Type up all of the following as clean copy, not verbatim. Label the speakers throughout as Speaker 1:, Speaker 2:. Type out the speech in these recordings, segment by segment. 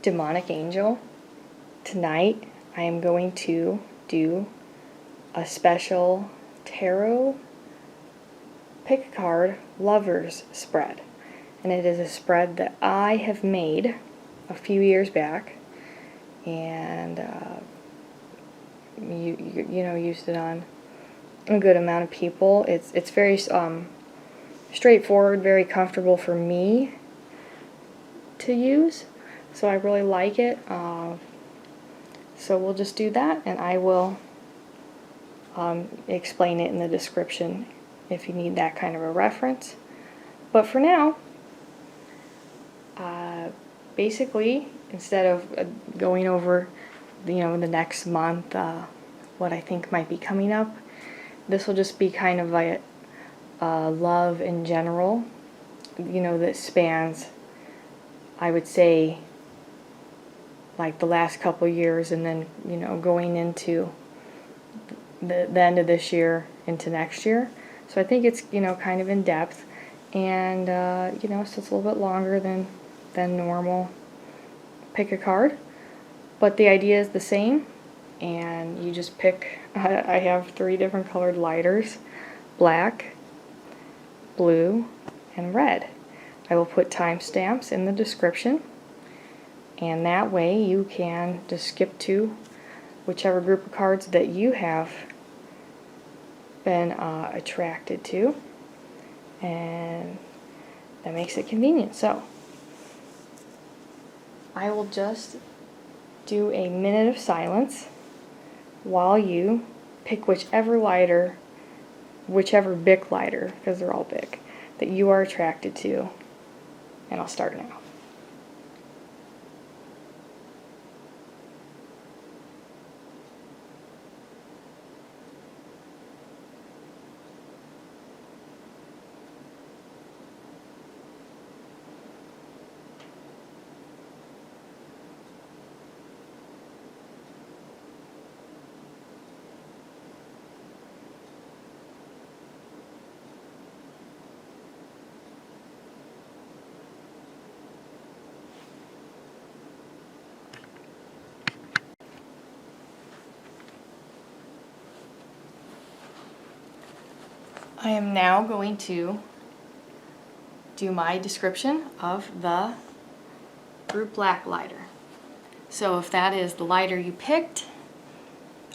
Speaker 1: demonic angel, tonight I am going to do a special tarot pick a card lovers spread. And it is a spread that I have made a few years back, and you know, used it on a good amount of people. It's very straightforward, very comfortable for me to use, so I really like it. So we'll just do that, and I will explain it in the description if you need that kind of a reference. But for now, basically, instead of going over, the next month, what I think might be coming up, this will just be kind of like love in general, that spans, I would say, like the last couple years, and then, going into the end of this year into next year. So I think it's, kind of in depth, and, so it's a little bit longer than normal pick a card. But the idea is the same, and you just pick, I have 3 different colored lighters, black, blue, and red. I will put timestamps in the description, and that way you can just skip to whichever group of cards that you have been attracted to, and that makes it convenient. So I will just do a minute of silence while you pick whichever Bic lighter, because they're all Bic, that you are attracted to, and I'll start now. I am now going to do my description of the group black lighter. So if that is the lighter you picked,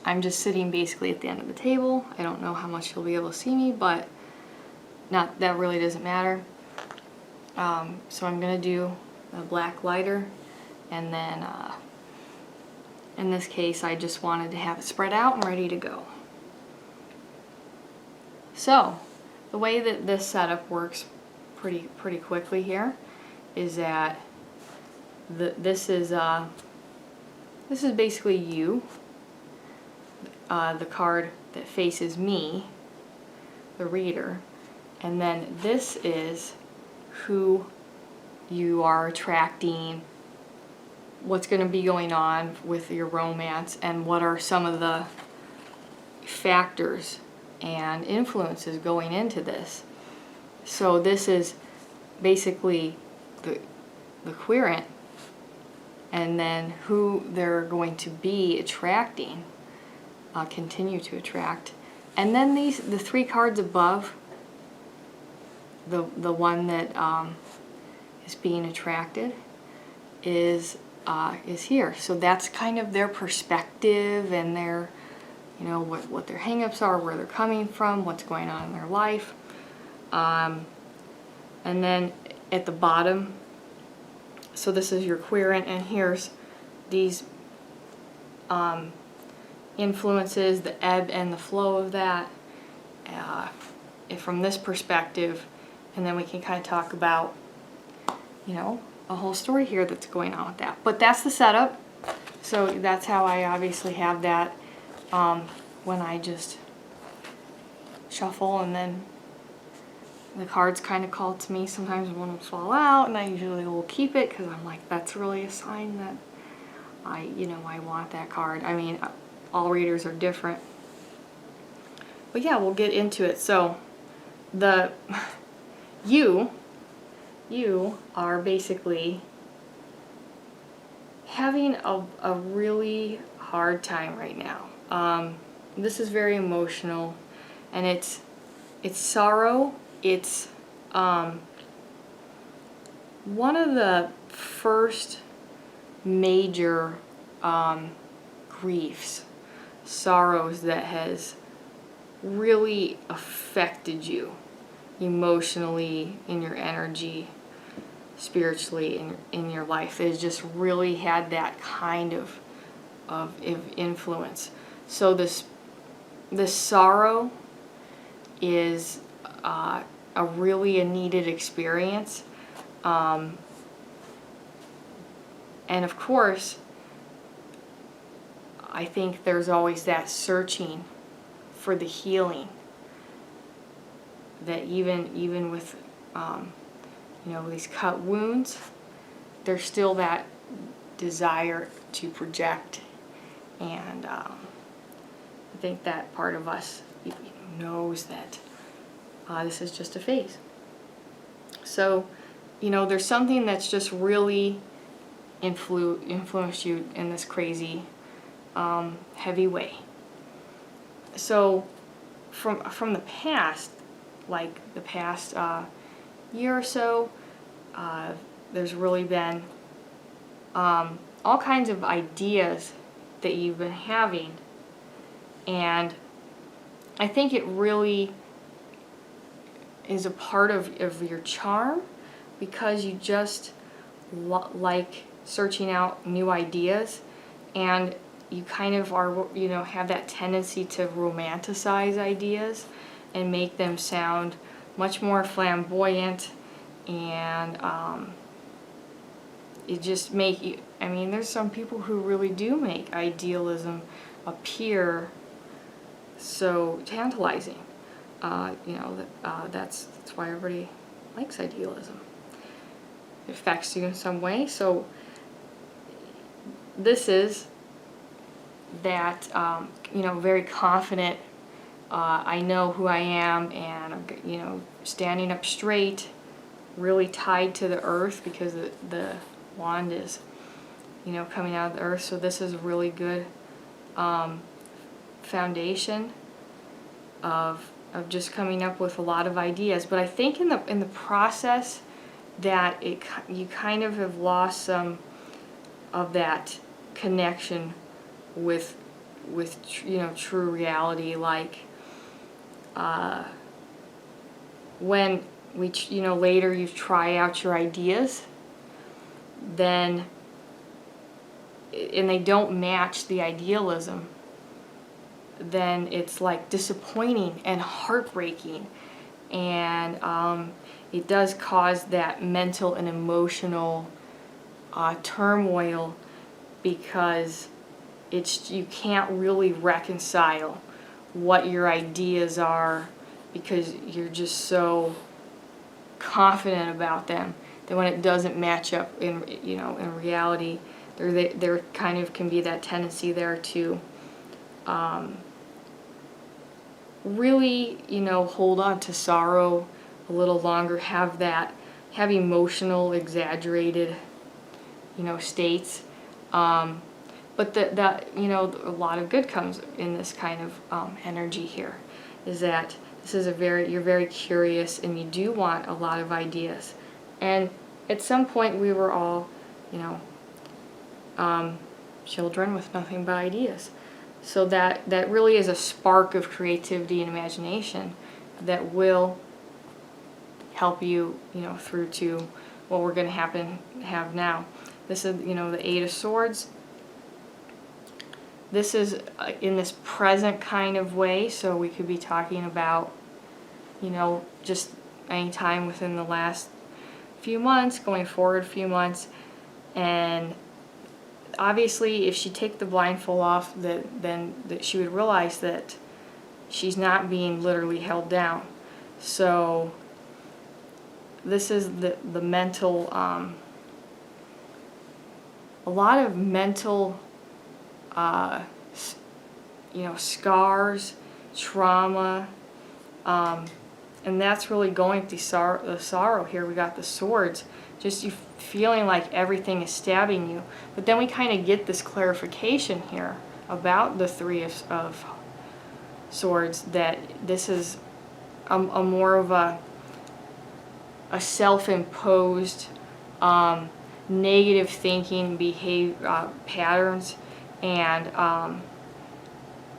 Speaker 1: I'm just sitting basically at the end of the table. I don't know how much you'll be able to see me, but that really doesn't matter. So I'm going to do a black lighter, and then in this case I just wanted to have it spread out and ready to go. So the way that this setup works pretty quickly here is that this is basically you, the card that faces me, the reader, and then this is who you are attracting, what's going to be going on with your romance, and what are some of the factors and influences going into this. So this is basically the querent, and then who they're going to be attracting, continue to attract. And then the 3 cards above, the one that is being attracted is here. So that's kind of their perspective and their, what their hang-ups are, where they're coming from, what's going on in their life. And then at the bottom, so this is your querent, and here's these influences, the ebb and the flow of that, from this perspective. And then we can kind of talk about, a whole story here that's going on with that. But that's the setup. So that's how I obviously have that when I just shuffle, and then the cards kind of call to me. Sometimes one will fall out, and I usually will keep it because I'm like, that's really a sign that I want that card. I mean, all readers are different. But yeah, we'll get into it. So you are basically having a really hard time right now. This is very emotional, and it's sorrow. It's one of the first major griefs, sorrows that has really affected you emotionally, in your energy, spiritually, in your life. It has just really had that kind of influence. So this sorrow is a really needed experience. And of course, I think there's always that searching for the healing, that even with these cut wounds, there's still that desire to project, and I think that part of us knows that this is just a phase. So, there's something that's just really influenced you in this crazy, heavy way. So, from the past, like the past year or so, there's really been all kinds of ideas that you've been having, and I think it really is a part of your charm, because you just like searching out new ideas, and you kind of are, have that tendency to romanticize ideas and make them sound much more flamboyant, and it just make you, there's some people who really do make idealism appear so tantalizing. That's why everybody likes idealism. It affects you in some way. So this is that, very confident, I know who I am, and I'm, standing up straight, really tied to the earth, because the wand is, coming out of the earth. So this is a really good foundation of just coming up with a lot of ideas. But I think in the process that you kind of have lost some of that connection with true reality. Like when later you try out your ideas, then and they don't match the idealism, then it's like disappointing and heartbreaking, and it does cause that mental and emotional turmoil, because you can't really reconcile what your ideas are, because you're just so confident about them that when it doesn't match up in reality, there kind of can be that tendency there to really hold on to sorrow a little longer, have emotional exaggerated states, but that a lot of good comes in this kind of energy here, is that this is you're very curious, and you do want a lot of ideas. And at some point we were all children with nothing but ideas. So that really is a spark of creativity and imagination that will help you, through to what we're going to have now. This is, the Eight of Swords. This is in this present kind of way, so we could be talking about, just any time within the last few months, going forward a few months. And obviously, if she take the blindfold off, then she would realize that she's not being literally held down. So this is the mental, a lot of mental, scars, trauma, and that's really going through the sorrow here. We got the swords, just you feeling like everything is stabbing you. But then we kind of get this clarification here about the Three of Swords, that this is a more of a self-imposed negative thinking patterns, and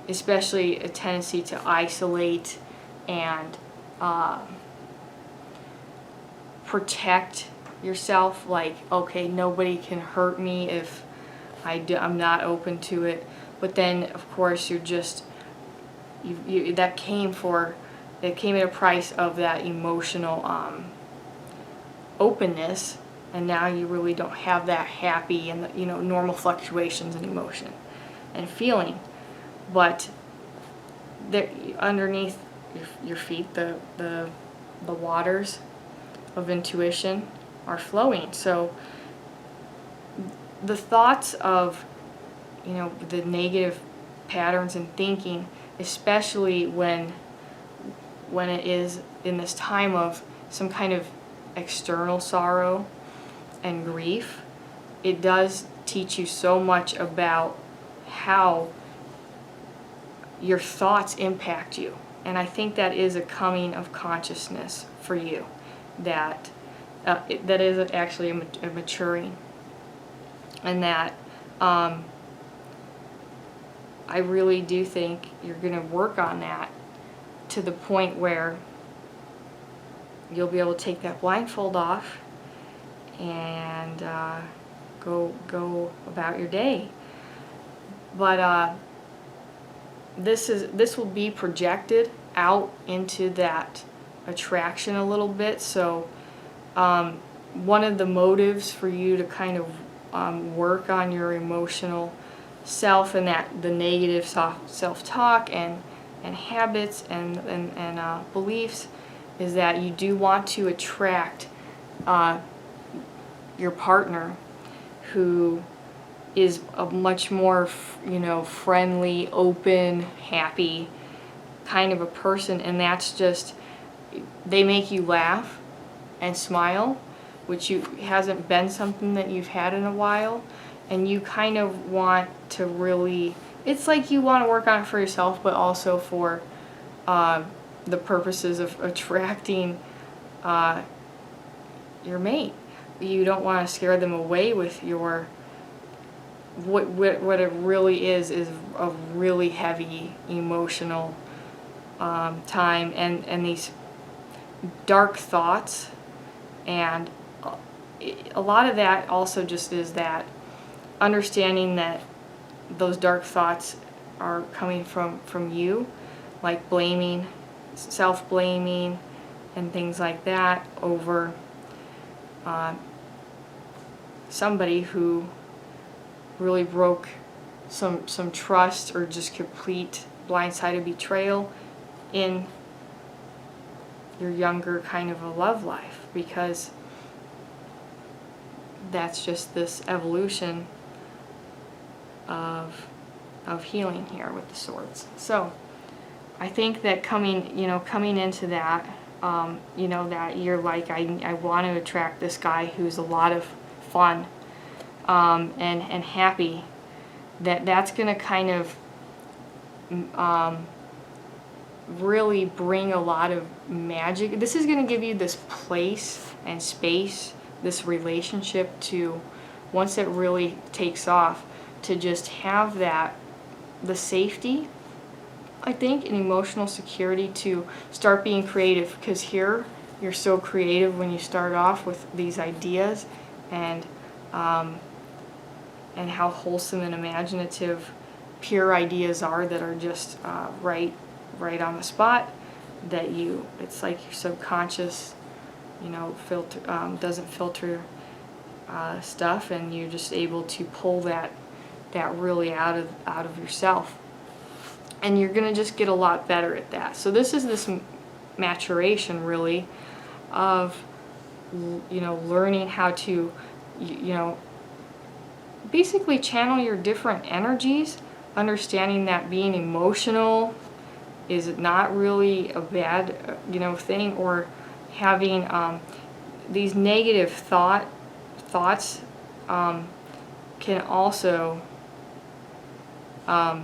Speaker 1: especially a tendency to isolate and protect yourself, like, okay, nobody can hurt me if I'm not open to it. But then of course you're just that came at a price of that emotional openness, and now you really don't have that happy and normal fluctuations in emotion and feeling. But there, underneath your feet, the waters of intuition are flowing. So the thoughts of the negative patterns in thinking, especially when it is in this time of some kind of external sorrow and grief, it does teach you so much about how your thoughts impact you. And I think that is a coming of consciousness for you, that that is actually a maturing, and that I really do think you're going to work on that to the point where you'll be able to take that blindfold off and go about your day. But this will be projected out into that attraction a little bit. So one of the motives for you to kind of work on your emotional self, and that the negative self-talk and habits and beliefs, is that you do want to attract your partner who is a much more friendly, open, happy kind of a person. And that's just, they make you laugh and smile, which hasn't been something that you've had in a while. And you kind of want to really, it's like you want to work on it for yourself, but also for the purposes of attracting your mate. You don't want to scare them away with your, what it really is a really heavy emotional time, and these dark thoughts. And a lot of that also just is that understanding that those dark thoughts are coming from you, like blaming, self-blaming and things like that over somebody who really broke some trust, or just complete blindsided betrayal in your younger kind of a love life, because that's just this evolution of healing here with the swords. So I think that coming into that, that you're like, I want to attract this guy who's a lot of fun and happy, that's going to kind of really bring a lot of magic. This is going to give you this place and space, this relationship, to, once it really takes off, to just have the safety, I think, and emotional security to start being creative. Because here you're so creative when you start off with these ideas, and how wholesome and imaginative pure ideas are, that are just right on the spot, that it's like your subconscious doesn't filter stuff, and you're just able to pull that really out of yourself, and you're gonna just get a lot better at that. So this is this maturation, really, of learning how to basically channel your different energies, understanding that being emotional is not really a bad thing, or having these negative thoughts can also, that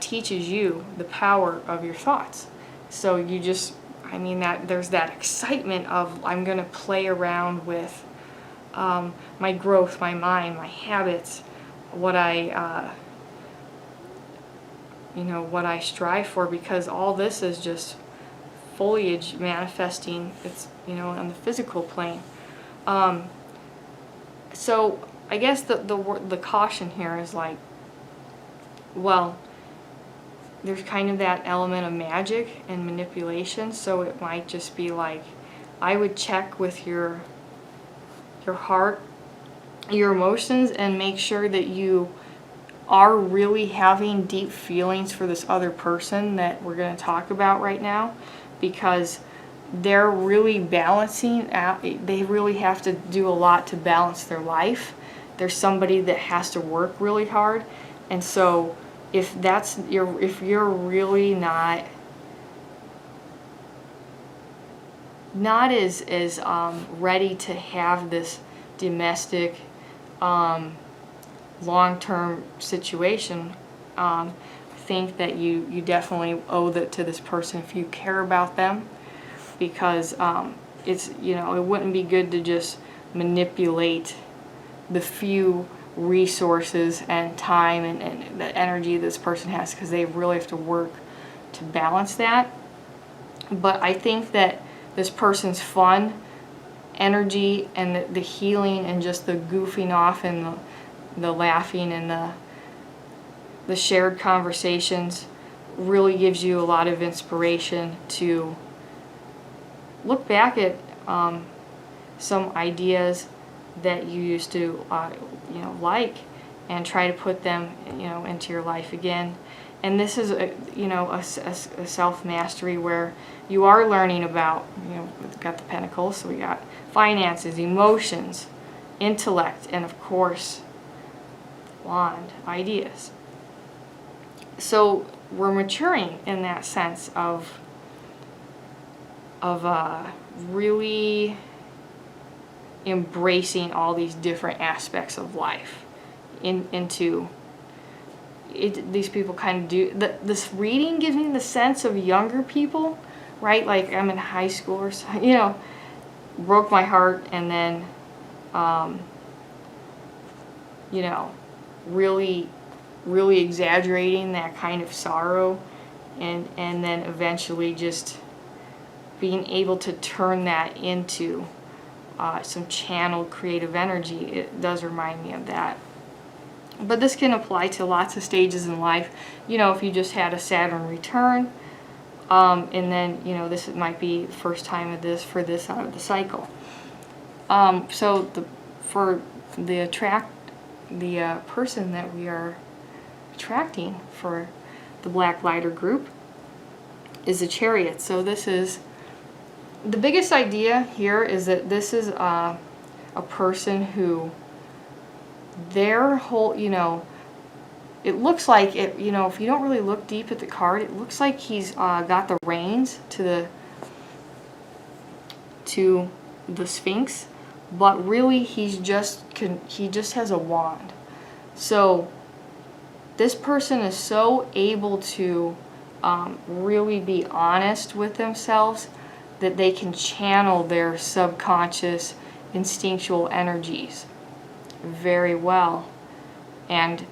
Speaker 1: teaches you the power of your thoughts. So you just, that there's that excitement of, I'm going to play around with my growth, my mind, my habits, what I strive for, because all this is just foliage manifesting. It's, on the physical plane. So I guess the caution here is like, well, there's kind of that element of magic and manipulation, so it might just be like, I would check with your heart, your emotions, and make sure that you are really having deep feelings for this other person that we're going to talk about right now, because they're really balancing out. They really have to do a lot to balance their life. There's somebody that has to work really hard, and so if you're really not as ready to have this domestic long-term situation, I think that you definitely owe that to this person if you care about them, because it's, it wouldn't be good to just manipulate the few resources and time and the energy this person has, because they really have to work to balance that. But I think that this person's fun, energy, and the healing, and just the goofing off, and the laughing, and the shared conversations really gives you a lot of inspiration to look back at some ideas that you used to like, and try to put them into your life again. And this is a self-mastery where you are learning about, we've got the pentacles, so we got finances, emotions, intellect, and of course wand, ideas. So we're maturing in that sense of really embracing all these different aspects of life into it. These people kind of do this reading gives me the sense of younger people, right? Like I'm in high school or something, broke my heart, and then really exaggerating that kind of sorrow, and then eventually just being able to turn that into some channeled creative energy. It does remind me of that. But this can apply to lots of stages in life. If you just had a Saturn return, and then this might be the first time of this for this out of the cycle. So for the person that we are attracting for the Black Lighter group is the Chariot. So this is the biggest idea here, is that this is a person who their whole, it looks like it, if you don't really look deep at the card, it looks like he's got the reins to the Sphinx, but really he just has a wand. So this person is so able to really be honest with themselves that they can channel their subconscious instinctual energies very well, and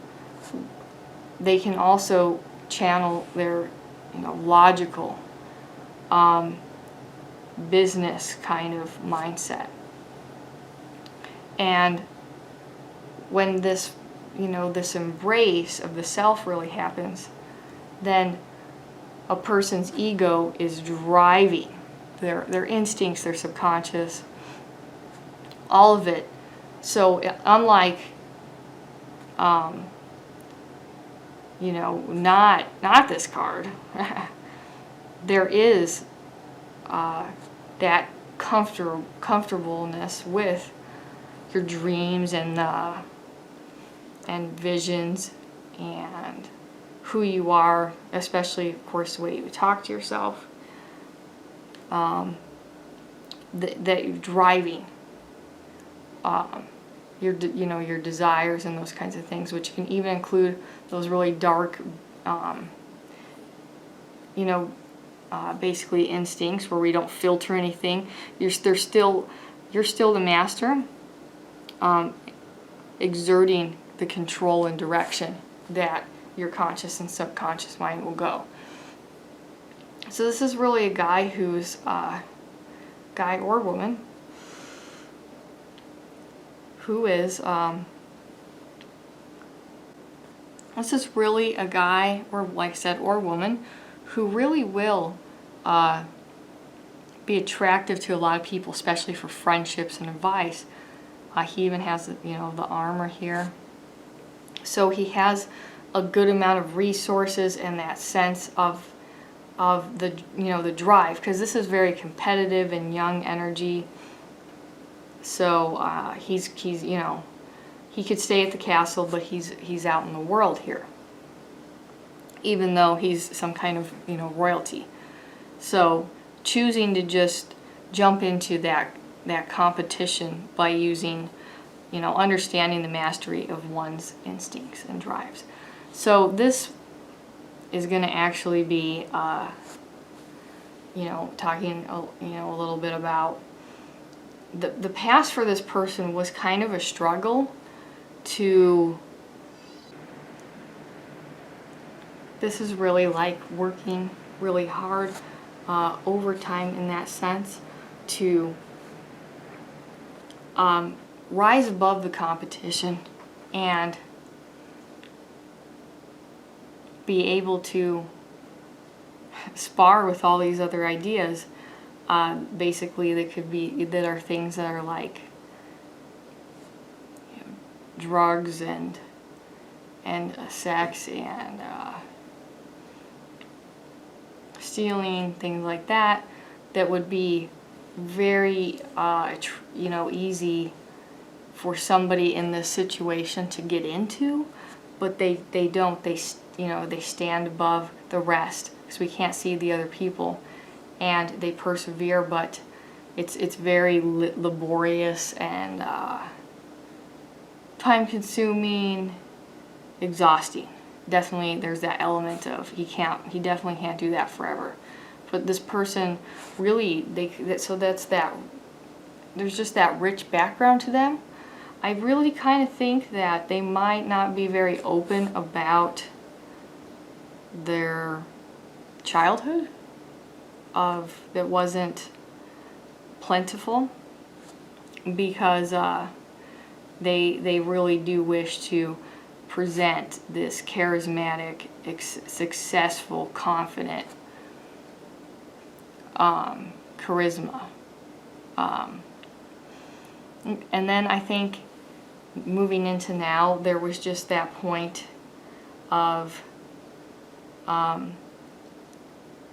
Speaker 1: they can also channel their logical business kind of mindset. And when this this embrace of the self really happens, then a person's ego is driving their instincts, their subconscious, all of it. So unlike not this card, there is that comfortableness with your dreams and visions and who you are, especially of course the way you talk to yourself. that you're driving your your desires and those kinds of things, which can even include those really dark basically instincts where we don't filter anything. You're still the master, exerting the control and direction that your conscious and subconscious mind will go. So this is really a guy who's guy or woman who is this is really a guy, or like I said, or woman who really will be attractive to a lot of people, especially for friendships and advice. He even has the armor here, so he has a good amount of resources and that sense of the the drive, because this is very competitive and young energy. So he's he could stay at the castle, but he's out in the world here, even though he's some kind of royalty. So choosing to just jump into that competition by using understanding the mastery of one's instincts and drives. So this is going to actually be talking a little bit about the past for this person was kind of a struggle to. This is really like working really hard overtime in that sense to rise above the competition and be able to spar with all these other ideas, basically that are things that are like drugs and sex and stealing, things like that, that would be very easy for somebody in this situation to get into, but they don't. They stand above the rest because we can't see the other people, and they persevere, but it's very laborious and time consuming, exhausting. Definitely there's that element of he definitely can't do that forever. But this person really, there's just that rich background to them. I really kind of think that they might not be very open about their childhood that wasn't plentiful, because they really do wish to present this charismatic, successful, confident charisma. And then I think moving into now, there was just that point of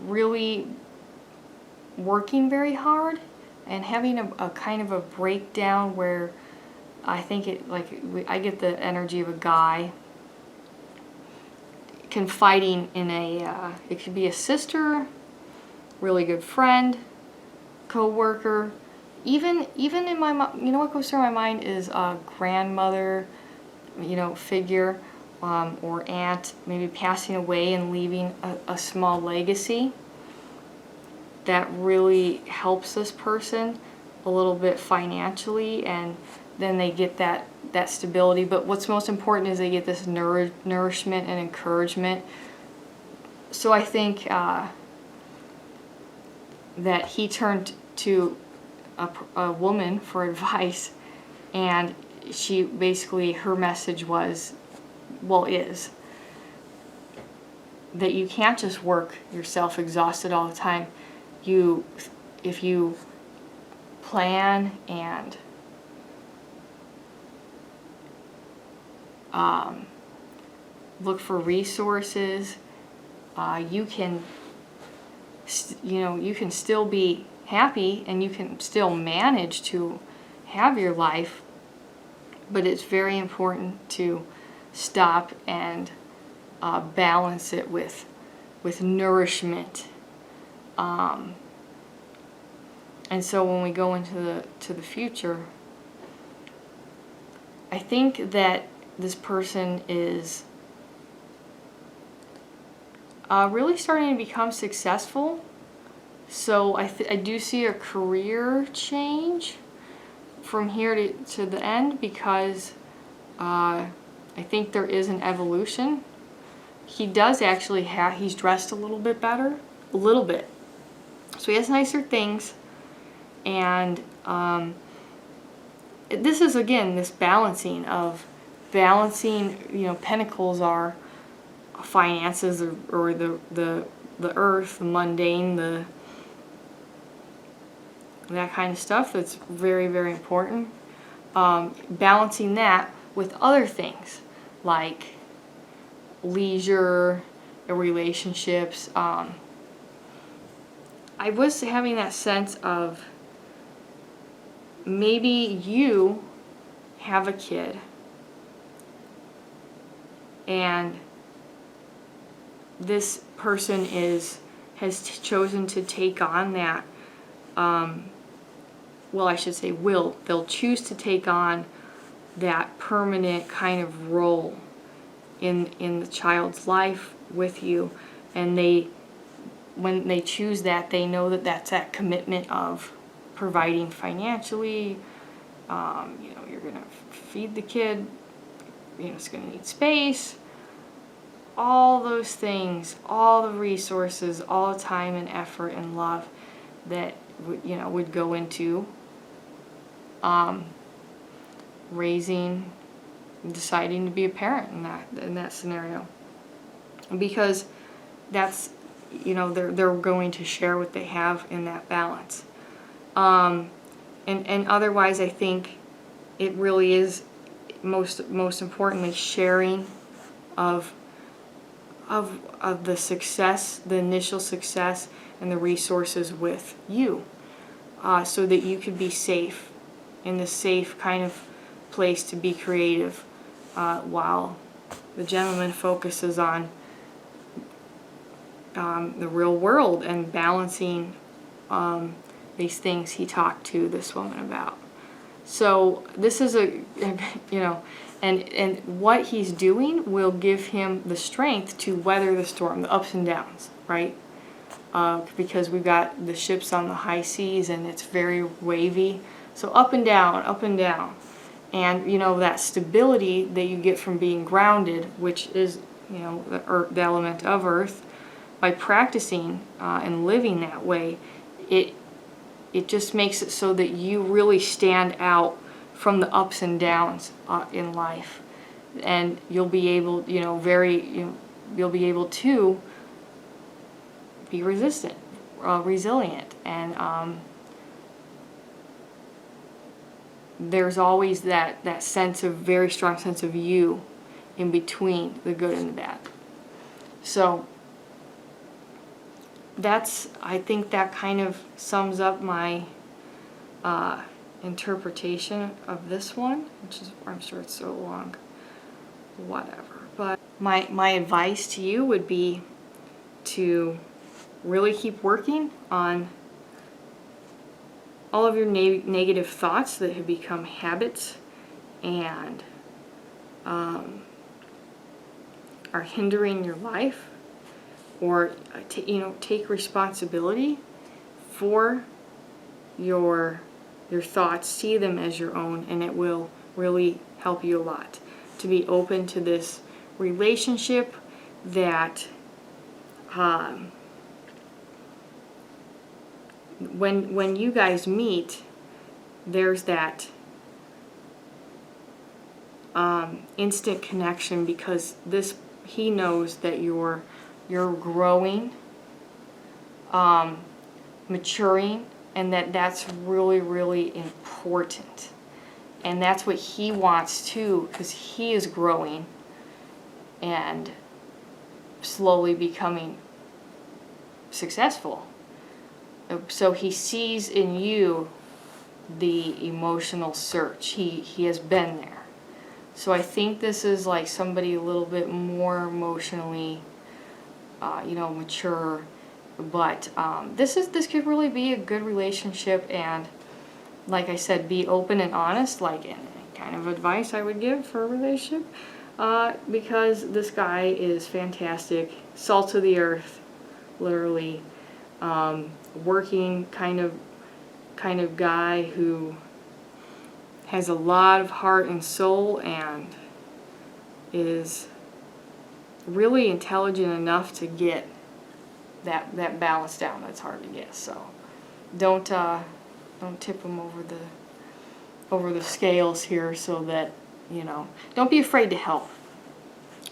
Speaker 1: really working very hard and having a kind of a breakdown where I think I get the energy of a guy confiding in it could be a sister, really good friend, co-worker, even in my what goes through my mind is a grandmother, figure, or aunt, maybe passing away and leaving a small legacy that really helps this person a little bit financially, and then they get that stability. But what's most important is they get this nourishment and encouragement. So I think that he turned to a woman for advice, and she basically, her message was, is that you can't just work yourself exhausted all the time. If you plan and look for resources, you can still be happy and you can still manage to have your life, but it's very important to stop and balance it with nourishment, And so when we go into the future, I think that this person is really starting to become successful. So I do see a career change from here to the end, because I think there is an evolution. He does actually he's dressed a little bit better, a little bit. So he has nicer things, and this is again this balancing, pentacles are finances, or the earth, the mundane, that kind of stuff that's very, very important. Balancing that with other things like leisure, relationships. I was having that sense of maybe you have a kid and this person has chosen to take on that, well, I should say they'll choose to take on that permanent kind of role in the child's life with you, and when they choose that, they know that that's that commitment of providing financially. You're gonna feed the kid, it's gonna need space, all those things, all the resources, all the time and effort and love that would go into deciding to be a parent in that scenario, because that's they're going to share what they have in that balance, and otherwise I think it really is most importantly sharing of the success, the initial success, and the resources with you, so that you could be safe, in the safe kind of place to be creative, while the gentleman focuses on the real world and balancing these things he talked to this woman about. So this is and what he's doing will give him the strength to weather the storm, the ups and downs, right? Because we've got the ships on the high seas and it's very wavy. So up and down, up and down. And that stability that you get from being grounded, which is the element of earth, by practicing and living that way, it just makes it so that you really stand out from the ups and downs in life, and you'll be able you'll be able to be resilient, and there's always that very strong sense of you in between the good and the bad. So I think that kind of sums up my interpretation of this one, which is, I'm sure it's so long, whatever. But my advice to you would be to really keep working on all of your negative thoughts that have become habits and are hindering your life, or take responsibility for your thoughts, see them as your own, and it will really help you a lot to be open to this relationship that when you guys meet, there's that instant connection, because he knows that you're growing, maturing, and that's really, really important. And that's what he wants too, because he is growing and slowly becoming successful. So he sees in you the emotional search. He has been there. So I think this is like somebody a little bit more emotionally, mature, But this could really be a good relationship, and like I said, be open and honest, like any kind of advice I would give for a relationship, because this guy is fantastic, salt of the earth, literally, working kind of guy who has a lot of heart and soul and is really intelligent enough to get that balance down. That's hard to get. So don't tip him over the scales here, so that, you know, don't be afraid to help.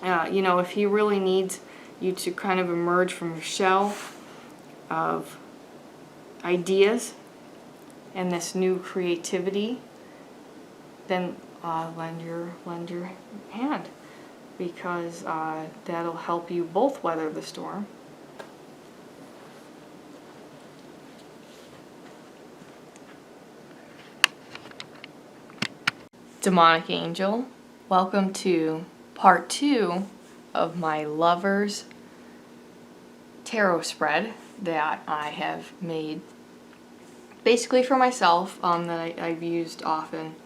Speaker 1: You know, if he really needs you to kind of emerge from your shell of ideas and this new creativity, then lend your hand, because that'll help you both weather the storm. Demonic Angel, welcome to part 2 of my Lovers tarot spread that I have made basically for myself, that I've used often.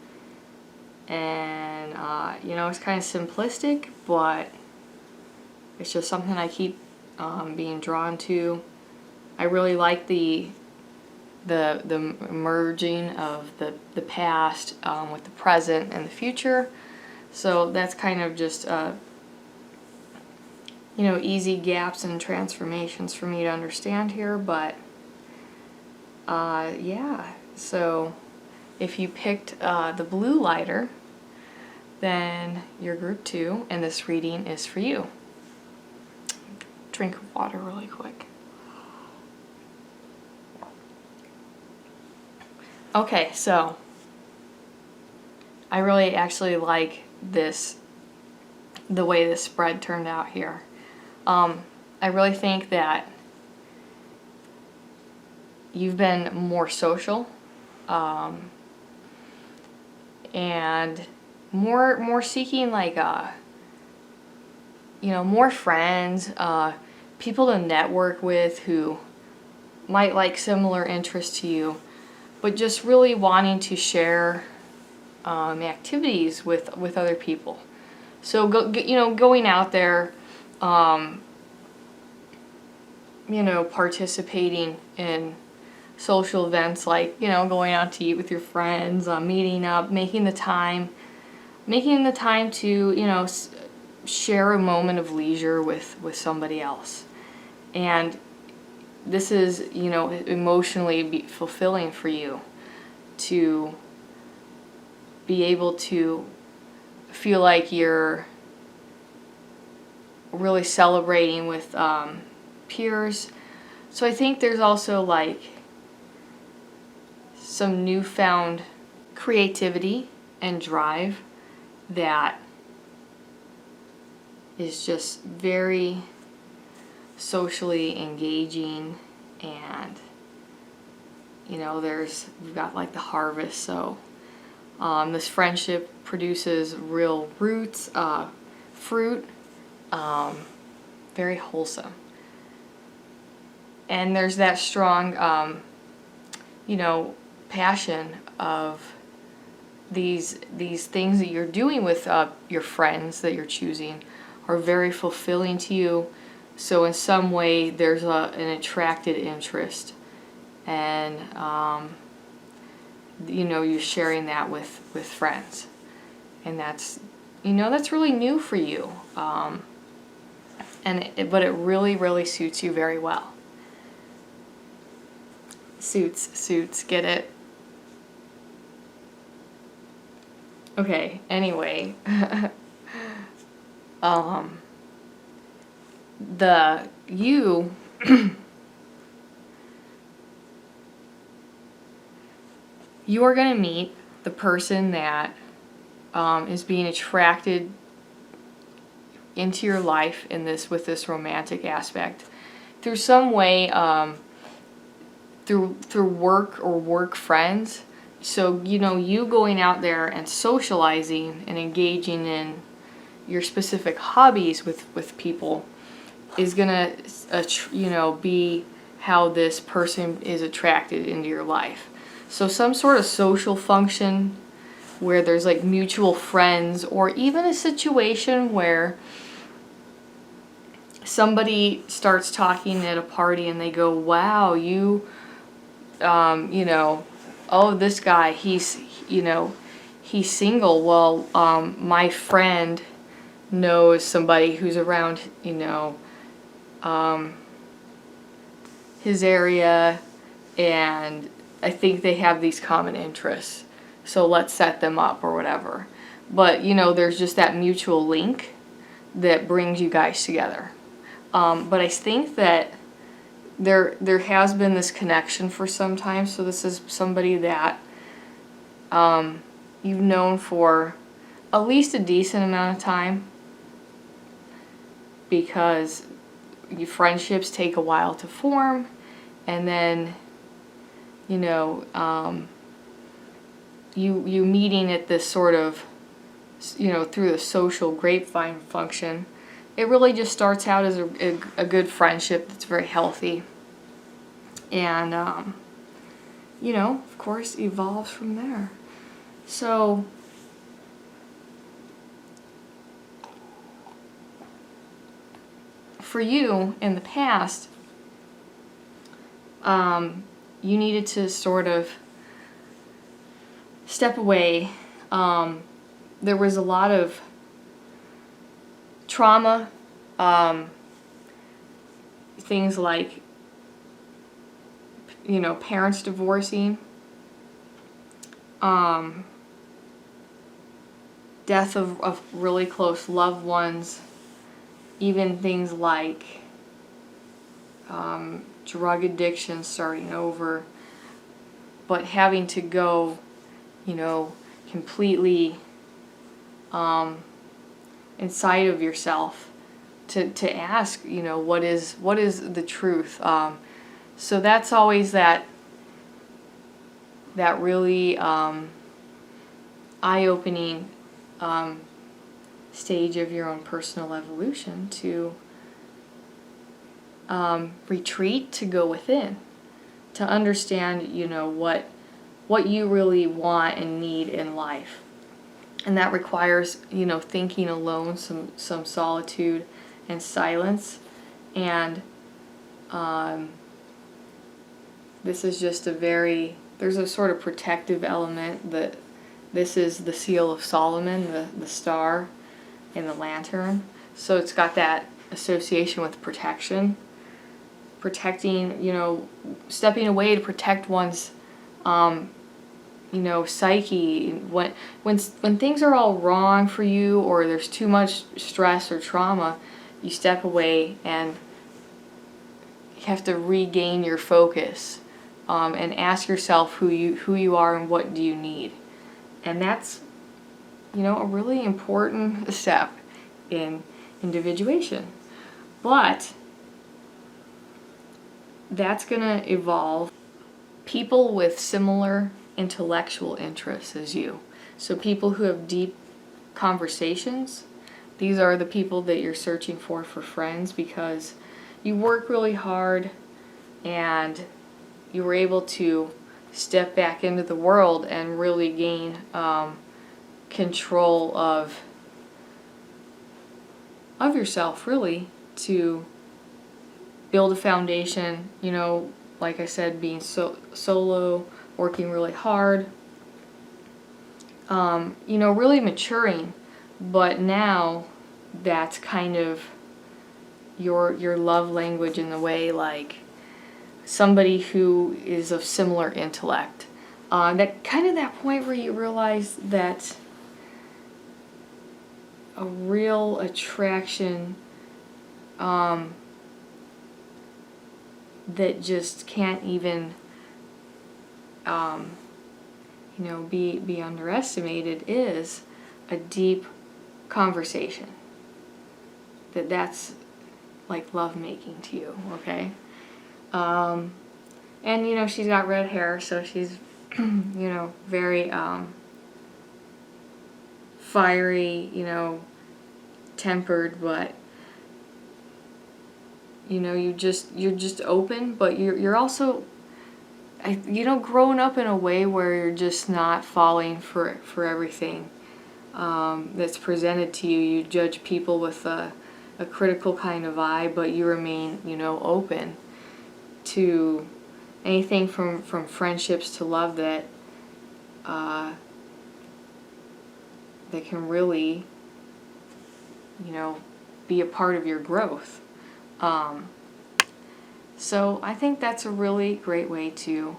Speaker 1: And you know, it's kind of simplistic, but it's just something I keep being drawn to. I really like the merging of the past with the present and the future. So that's kind of just you know, easy gaps and transformations for me to understand here. But yeah, so if you picked the blue lighter, then you're group 2, and this reading is for you. Drink of water really quick. Okay, so I really actually like this, the way this spread turned out here. I really think that you've been more social, and more seeking, like, you know, more friends, people to network with who might like similar interests to you, but just really wanting to share activities with other people. So you know, going out there, you know, participating in social events, like, you know, going out to eat with your friends, meeting up, making the time to, you know, share a moment of leisure with somebody else. And this is, you know, emotionally fulfilling for you to be able to feel like you're really celebrating with peers. So I think there's also, like, some newfound creativity and drive that is just very socially engaging. And, you know, we've got, like, the harvest. So this friendship produces real roots, fruit, very wholesome. And there's that strong, you know, passion of these things that you're doing with your friends that you're choosing are very fulfilling to you. So in some way there's an attracted interest, and you know, you're sharing that with friends, and that's, you know, that's really new for you, but it really suits you very well. Suits, get it? Okay, anyway, you are going to meet the person that is being attracted into your life with this romantic aspect through some way, through work or work friends. So, you know, you going out there and socializing and engaging in your specific hobbies with people is gonna, you know, how this person is attracted into your life. So some sort of social function where there's like mutual friends, or even a situation where somebody starts talking at a party and they go, wow, you know, oh, this guy, he's single. Well, my friend knows somebody who's around, his area, and I think they have these common interests, so let's set them up or whatever. But there's just that mutual link that brings you guys together. But I think that there has been this connection for some time. So this is somebody that you've known for at least a decent amount of time, because your friendships take a while to form, and then you meeting at this sort of through the social grapevine function. It really just starts out as a good friendship that's very healthy, and of course evolves from there. So for you in the past, you needed to sort of step away. There was a lot of trauma, things like parents divorcing, death of really close loved ones, even things like drug addiction starting over, but having to go completely inside of yourself to ask what is the truth. So that's always that really eye-opening stage of your own personal evolution, to retreat, to go within, to understand what you really want and need in life. And that requires thinking alone, some solitude and silence. And this is just there's a sort of protective element. That this is the seal of Solomon, the star in the lantern. So it's got that association with protection, protecting, stepping away to protect one's psyche. When things are all wrong for you, or there's too much stress or trauma, you step away and you have to regain your focus, and ask yourself who you are and what do you need. And that's a really important step in individuation. But that's going to evolve people with similar intellectual interests as you. So people who have deep conversations, these are the people that you're searching for friends, because you work really hard and you were able to step back into the world and really gain control of yourself, really, to build a foundation, like I said, being solo, working really hard, really maturing. But now that's kind of your love language, in the way, like somebody who is of similar intellect. That point where you realize that a real attraction that just can't even be underestimated is a deep conversation. That's like love making to you, okay? And she's got red hair, so she's very fiery, tempered, but You know, you're just open, but you're also, you know, growing up in a way where you're just not falling for everything that's presented to you. You judge people with a critical kind of eye, but you remain, you know, open to anything from friendships to love that that can really, you know, be a part of your growth. So I think that's a really great way to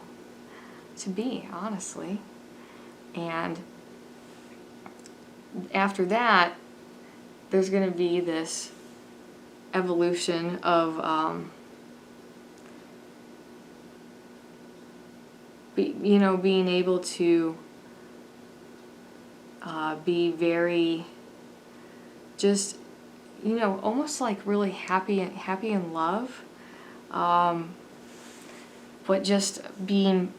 Speaker 1: be, honestly. And after that, there's going to be this evolution of, you know, being able to be very, just, you know, almost like really happy in love, but just being,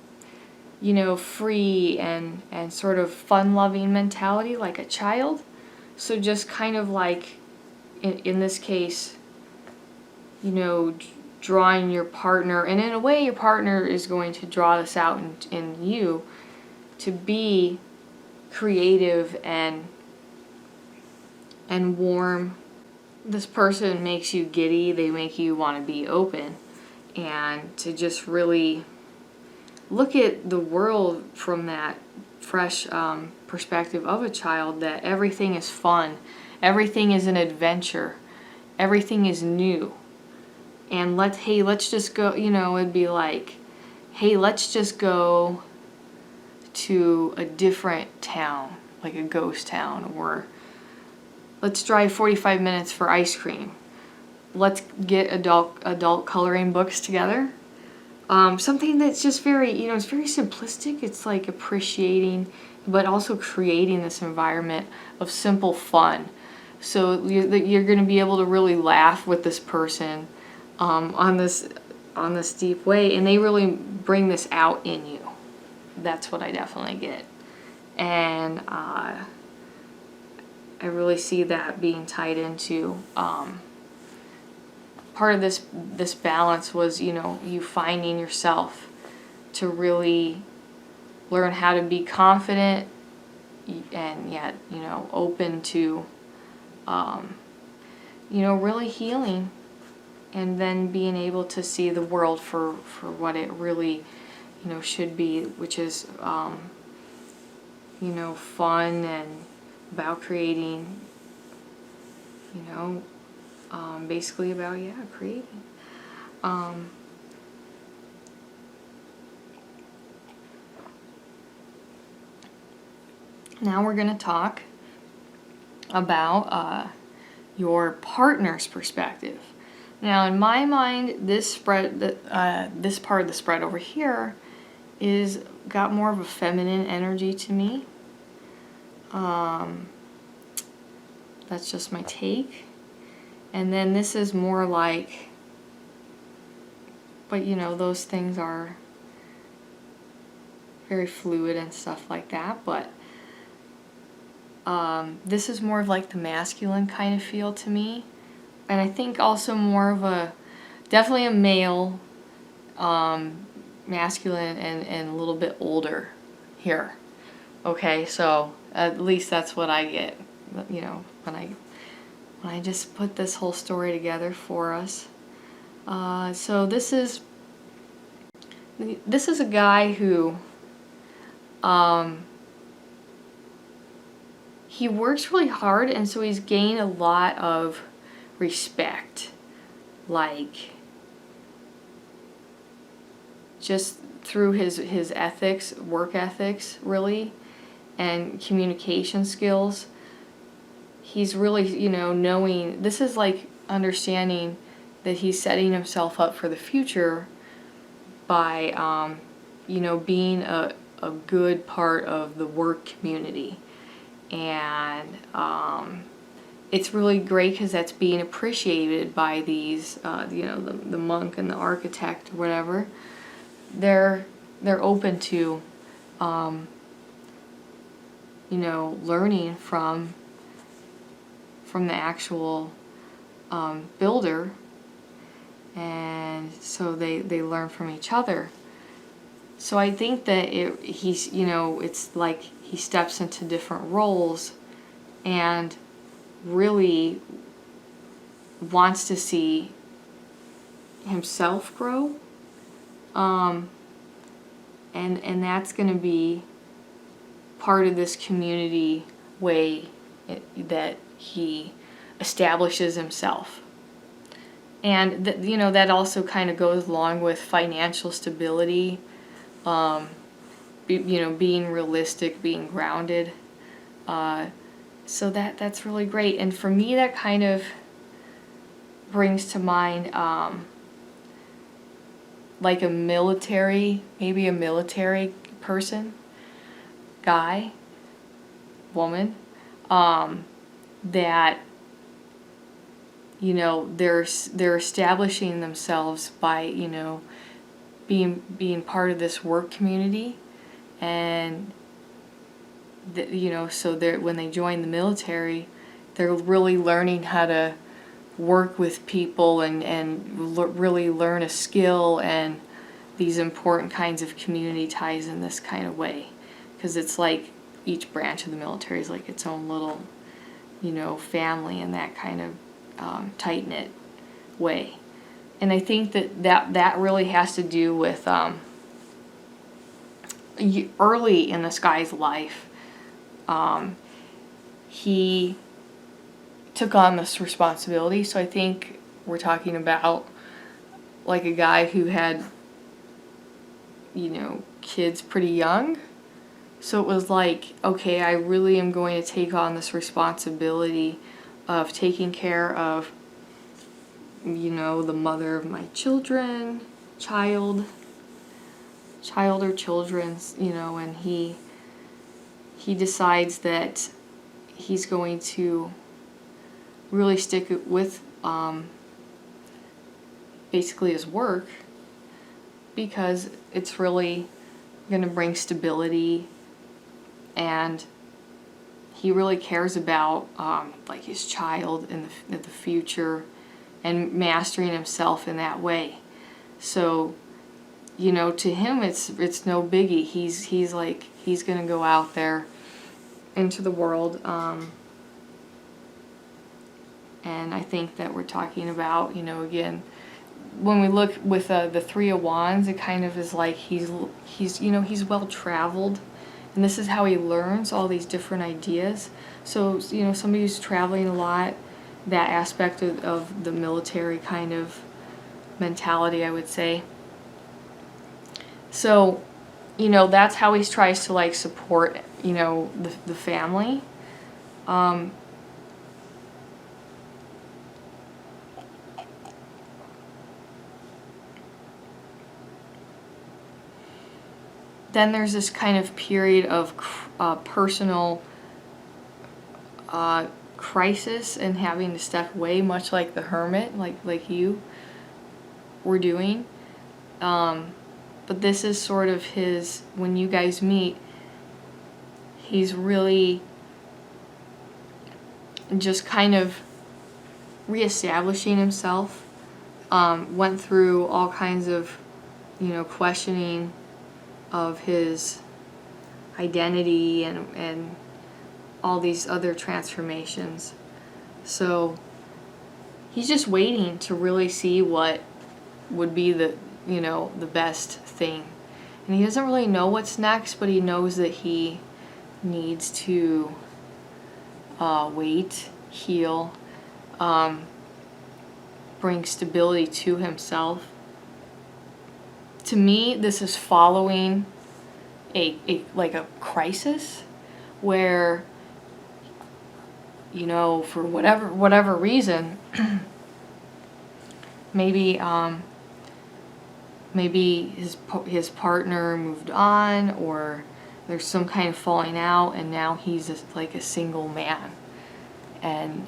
Speaker 1: you know, free and sort of fun-loving mentality like a child. So just kind of like, in this case, you know, drawing your partner, and in a way your partner is going to draw this out in you, to be creative and warm. This person makes you giddy, they make you want to be open, and to just really look at the world from that fresh perspective of a child, that everything is fun, everything is an adventure, everything is new. And let's just go, you know, it'd be like, hey, let's just go to a different town, like a ghost town, or let's drive 45 minutes for ice cream. Let's get adult coloring books together. Something that's just very, you know, it's very simplistic. It's like appreciating, but also creating this environment of simple fun. So you're going to be able to really laugh with this person on this deep way, and they really bring this out in you. That's what I definitely get. And I really see that being tied into part of this balance was, you know, you finding yourself to really learn how to be confident and yet, you know, open to, you know, really healing, and then being able to see the world for what it really, you know, should be, which is, you know, fun and about creating, you know, basically about, yeah, creating. Now we're going to talk about your partner's perspective. Now, in my mind, this spread, this part of the spread over here, is got more of a feminine energy to me. That's just my take. And then this is more like, but you know, those things are very fluid and stuff like that, but this is more of like the masculine kind of feel to me. And I think also more of a, definitely a male, masculine and a little bit older here. Okay, so at least that's what I get, you know, when I just put this whole story together for us. So this is a guy who, he works really hard, and so he's gained a lot of respect, like just through his ethics, work ethics, really, and communication skills. He's really, you know, knowing, this is like understanding that he's setting himself up for the future by, you know, being a good part of the work community. And it's really great because that's being appreciated by these, you know, the monk and the architect or whatever. They're open to, you know, learning from the actual builder, and so they learn from each other. So I think that he's, it's like he steps into different roles and really wants to see himself grow. And that's going to be part of this community way that he establishes himself. And that also kind of goes along with financial stability, being realistic, being grounded. So that's really great. And for me, that kind of brings to mind like maybe a military person, guy, woman, that they're establishing themselves by being part of this work community, and so when they join the military, they're really learning how to work with people and really learn a skill and these important kinds of community ties in this kind of way, because it's like each branch of the military is like its own little family in that kind of tight-knit way. And I think that really has to do with early in this guy's life, he took on this responsibility. So I think we're talking about like a guy who had kids pretty young. So it was like, okay, I really am going to take on this responsibility of taking care of the mother of my child or children's, and he decides that he's going to really stick with basically his work, because it's really going to bring stability, and he really cares about like his child in the future and mastering himself in that way. So to him it's no biggie. He's like, he's going to go out there into the world, and I think that we're talking about, again, when we look with the Three of Wands, it kind of is like he's well traveled, and this is how he learns all these different ideas. So somebody who's traveling a lot, that aspect of the military kind of mentality, I would say. So that's how he tries to like support the family. Then there's this kind of period of personal crisis and having to step away, much like the hermit, like you were doing. But this is sort of his, when you guys meet, he's really just kind of reestablishing himself. Went through all kinds of, questioning of his identity and all these other transformations. So he's just waiting to really see what would be the best thing. And he doesn't really know what's next, but he knows that he needs to wait, heal, bring stability to himself. To me, this is following a crisis where, for whatever reason, maybe his partner moved on, or there's some kind of falling out, and now he's just like a single man, and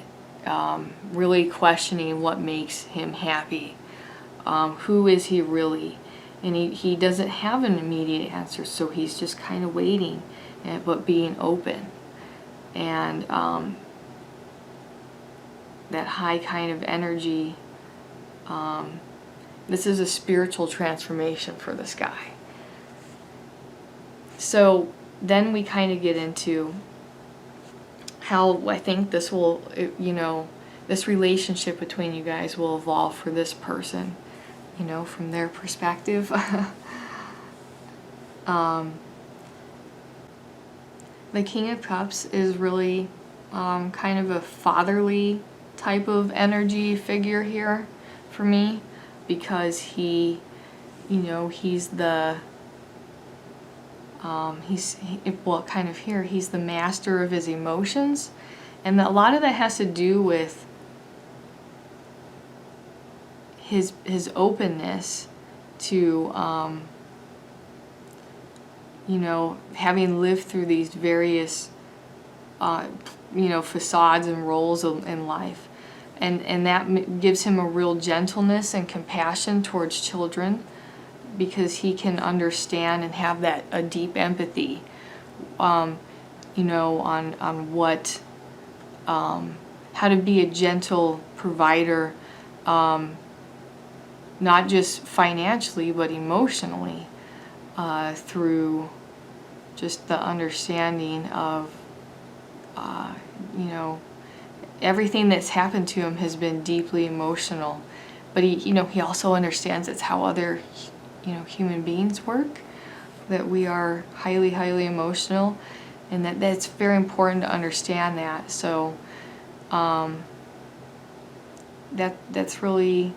Speaker 1: really questioning what makes him happy. Who is he really? And he doesn't have an immediate answer, so he's just kind of waiting, but being open. And that high kind of energy This is a spiritual transformation for this guy. So then we kind of get into how I think this will, this relationship between you guys will evolve for this person, from their perspective. The King of Cups is really kind of a fatherly type of energy figure here for me, because he's the he's the master of his emotions, and a lot of that has to do with his openness to having lived through these various facades and roles in life, and that gives him a real gentleness and compassion towards children, because he can understand and have a deep empathy, on what, how to be a gentle provider, not just financially but emotionally, through just the understanding of, everything that's happened to him has been deeply emotional, but he also understands it's how other human beings work, that we are highly, highly emotional, and that's very important to understand that. So that's really,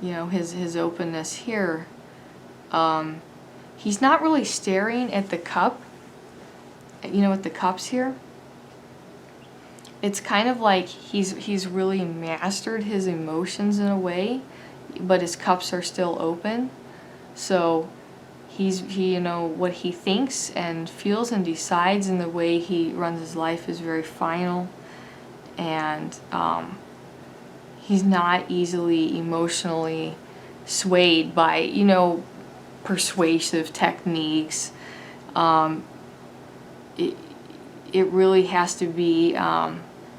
Speaker 1: his openness here. He's not really staring at the cup, at the cups here. It's kind of like he's really mastered his emotions in a way, but his cups are still open. So he what he thinks and feels and decides in the way he runs his life is very final, and he's not easily emotionally swayed by persuasive techniques. It really has to be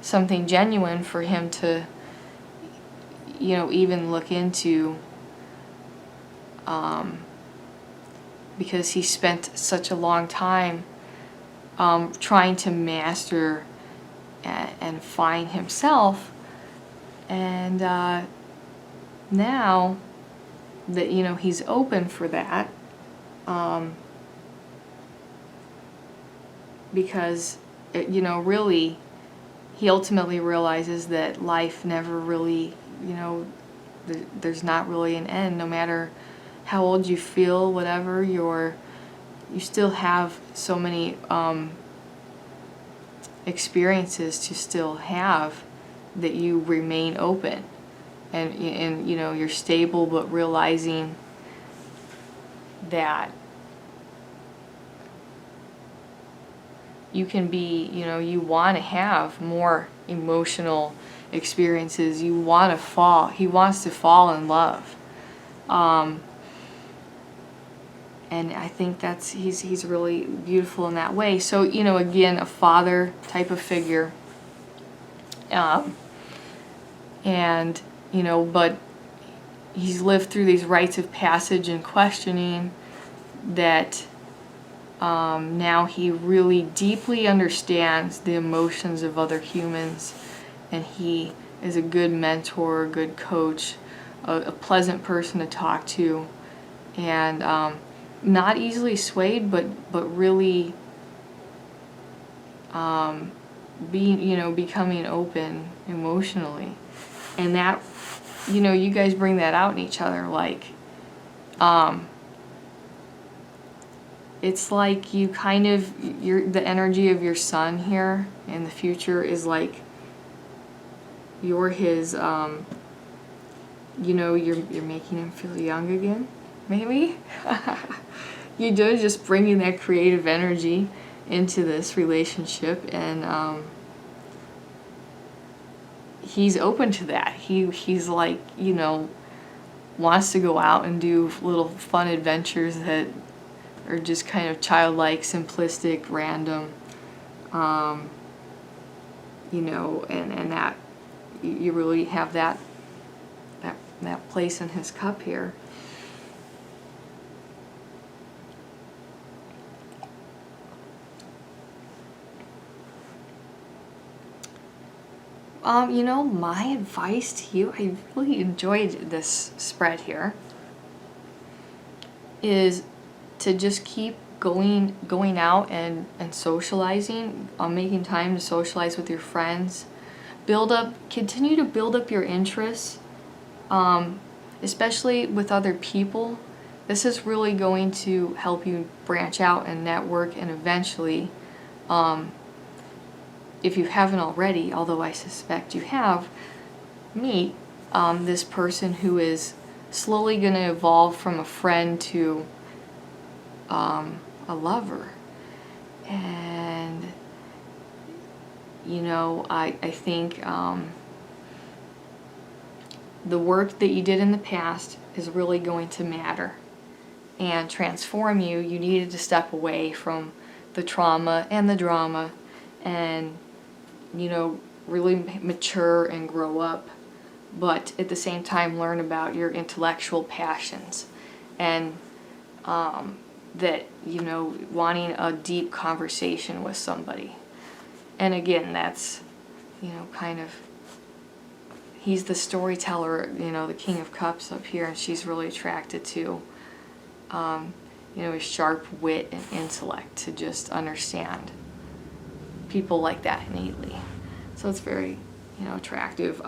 Speaker 1: something genuine for him to even look into, because he spent such a long time trying to master and find himself, and now that he's open for that, because really he ultimately realizes that life never really, there's not really an end. No matter how old you feel, whatever, you still have so many experiences to still have, that you remain open, and you're stable, but realizing that you can be, you want to have more emotional experiences. He wants to fall in love. And I think he's really beautiful in that way. So, again, a father type of figure. And, but he's lived through these rites of passage and questioning that now he really deeply understands the emotions of other humans, and he is a good mentor, a good coach, a pleasant person to talk to, and not easily swayed, but really becoming open emotionally. And that, you guys bring that out in each other, like, it's like the energy of your son here in the future is like you're his, you're making him feel young again, maybe. You do, just bringing that creative energy into this relationship, and he's open to that. He's like, wants to go out and do little fun adventures that are just kind of childlike, simplistic, random, and that you really have that that place in his cup here. You know, my advice to you, I really enjoyed this spread here, is to just keep going out and socializing, making time to socialize with your friends. Continue to build up your interests, especially with other people. This is really going to help you branch out and network, and eventually, if you haven't already, although I suspect you have, meet this person who is slowly going to evolve from a friend to a lover. And you know, I think the work that you did in the past is really going to matter and transform you. You needed to step away from the trauma and the drama and, you know, really mature and grow up, but at the same time learn about your intellectual passions and that, you know, wanting a deep conversation with somebody. And again, that's, you know, kind of, he's the storyteller, you know, the King of Cups up here, and she's really attracted to, you know, his sharp wit and intellect, to just understand people like that innately. So it's very, you know, attractive.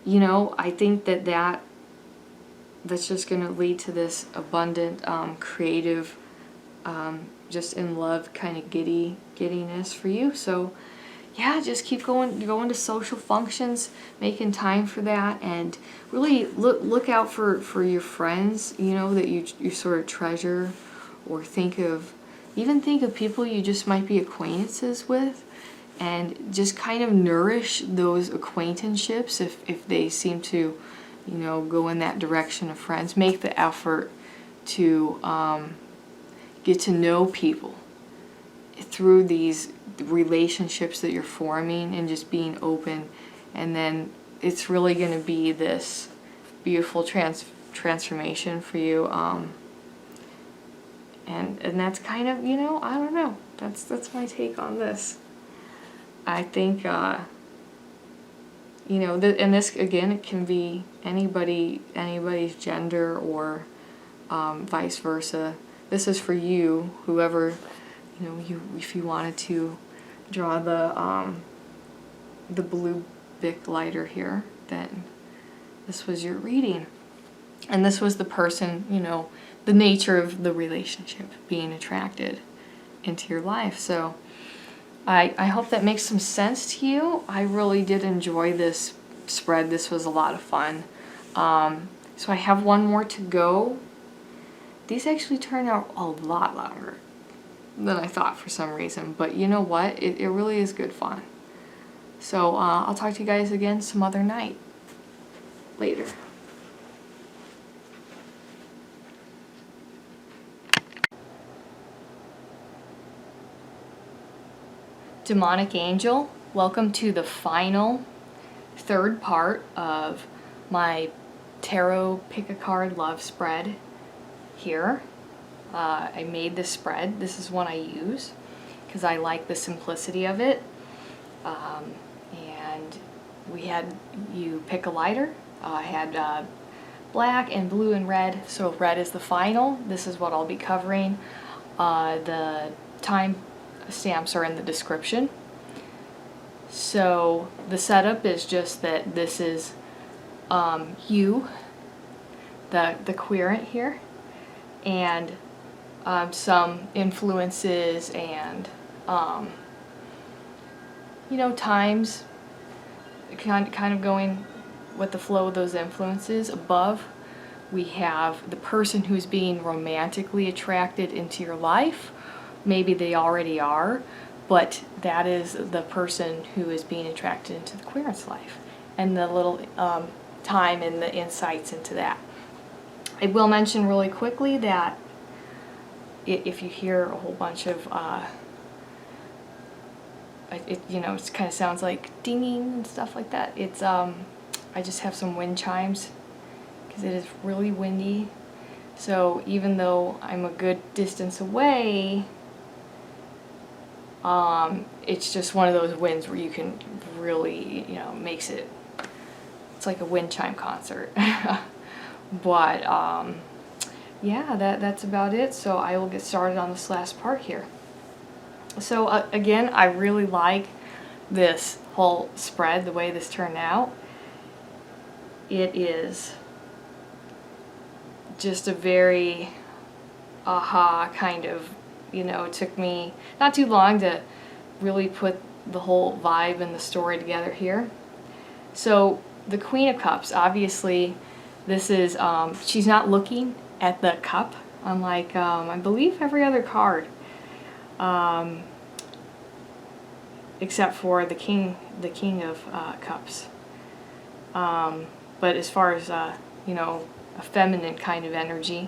Speaker 1: You know, I think that's just going to lead to this abundant, creative, just in love kind of giddiness for you. So yeah, just keep going to social functions, making time for that, and really look out for your friends, you know, that you sort of treasure, or think of people you just might be acquaintances with, and just kind of nourish those acquaintanceships if they seem to, you know, go in that direction of friends. Make the effort to get to know people through these relationships that you're forming, and just being open, and then it's really going to be this beautiful transformation for you. And that's kind of, you know, I don't know, that's my take on this. I think you know, and this again, it can be anybody's gender, or vice versa. This is for you, whoever, you know, if you wanted to draw the blue Bic lighter here, then this was your reading. And this was the person, you know, the nature of the relationship being attracted into your life. So I hope that makes some sense to you. I really did enjoy this spread. This was a lot of fun. So I have one more to go. These actually turned out a lot longer than I thought for some reason, but you know what? It really is good fun. So I'll talk to you guys again some other night. Later. Demonic Angel, welcome to the final third part of my tarot pick a card love spread here. I made this spread. This is one I use because I like the simplicity of it. And you pick a lighter. I had black and blue and red, so red is the final. This is what I'll be covering. The time stamps are in the description. So the setup is just that this is you, the querent here, and some influences and you know, times, kind of going with the flow of those influences. Above we have the person who's being romantically attracted into your life. Maybe they already are, but that is the person who is being attracted into the querent's life, and the little time and the insights into that. I will mention really quickly that if you hear a whole bunch of it it kind of sounds like dinging and stuff like that. It's I just have some wind chimes because it is really windy. So even though I'm a good distance away, it's just one of those winds where you can really, makes it, it's like a wind chime concert. But yeah, that's about it. So I will get started on this last part here. So again, I really like this whole spread, the way this turned out. It is just a very aha kind of, it took me not too long to really put the whole vibe and the story together here. So the Queen of Cups, obviously this is, she's not looking at the cup, unlike I believe every other card. Except for the King of Cups. But as far as, a feminine kind of energy,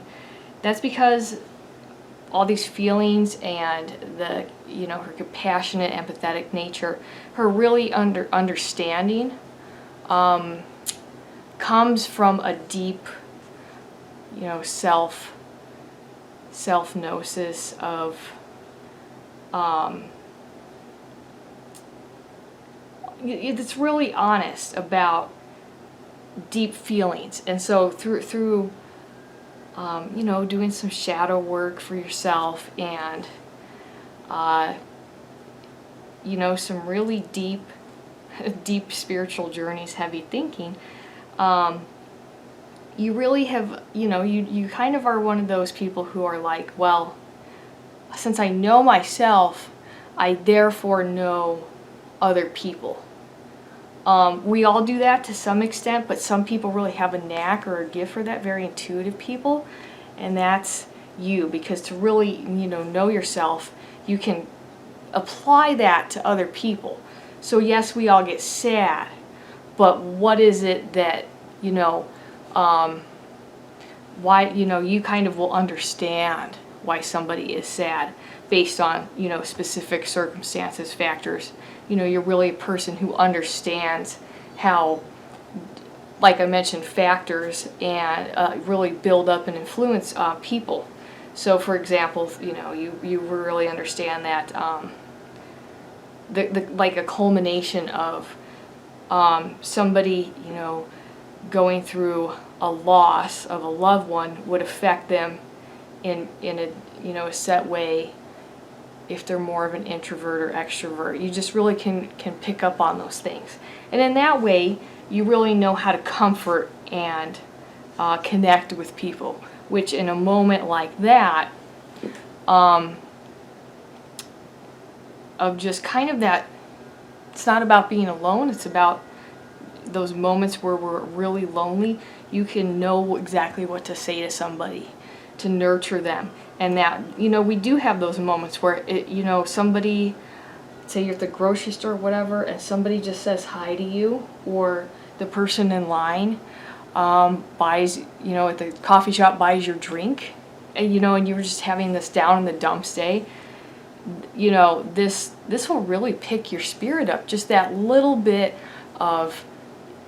Speaker 1: that's because all these feelings and the, her compassionate, empathetic nature, her really understanding, comes from a deep, self-gnosis of, it's really honest about deep feelings. And so through doing some shadow work for yourself and some really deep spiritual journeys, heavy thinking, you really have, you kind of are one of those people who are like, well, since I know myself, I therefore know other people. We all do that to some extent, but some people really have a knack or a gift for that, very intuitive people, and that's you, because to really, know yourself, you can apply that to other people. So yes, we all get sad, but what is it that, why, you kind of will understand why somebody is sad based on, specific circumstances, factors. You're really a person who understands how, like I mentioned, factors and really build up and influence people. So for example, you really understand that like a culmination of somebody, going through a loss of a loved one would affect them in a, a set way if they're more of an introvert or extrovert. You just really can pick up on those things. And in that way, you really know how to comfort and connect with people, which in a moment like that, of just kind of that, it's not about being alone, it's about those moments where we're really lonely. You can know exactly what to say to somebody to nurture them. And that, we do have those moments where, somebody, say you're at the grocery store or whatever, and somebody just says hi to you, or the person in line buys, at the coffee shop buys your drink, and, and you were just having this down in the dumps day, this will really pick your spirit up, just that little bit of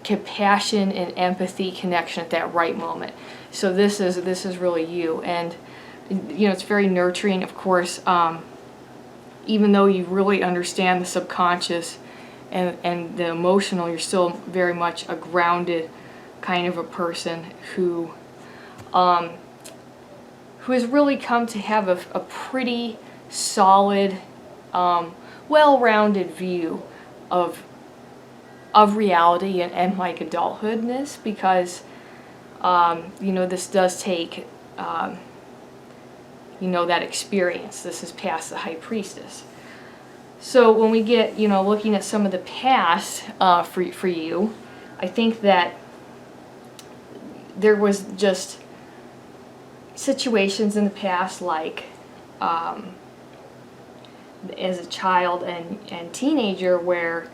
Speaker 1: compassion and empathy connection at that right moment. So this is really you, and it's very nurturing, of course, even though you really understand the subconscious and the emotional, you're still very much a grounded kind of a person who has really come to have a pretty solid, well-rounded view of reality and like adulthoodness, because this does take that experience. This is past the High Priestess. So when we get, looking at some of the past for you, I think that there was just situations in the past, like as a child and teenager, where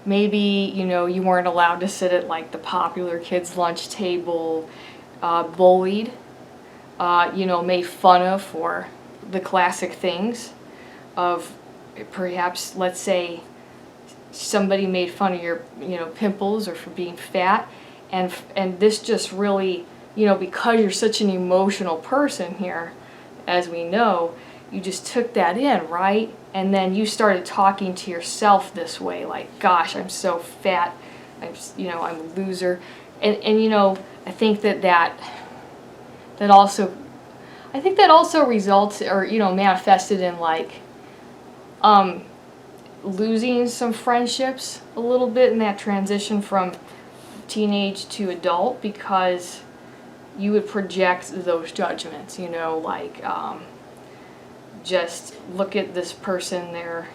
Speaker 1: maybe, you weren't allowed to sit at like the popular kids' lunch table, bullied, made fun of for the classic things of perhaps, let's say, somebody made fun of your, pimples or for being fat, and this just really, because you're such an emotional person here, as we know, you just took that in, right? And then you started talking to yourself this way, like, gosh, I'm so fat, I'm a loser. And I think that also, results, or, manifested in, like, losing some friendships a little bit in that transition from teenage to adult, because you would project those judgments, like, just look at this person, they're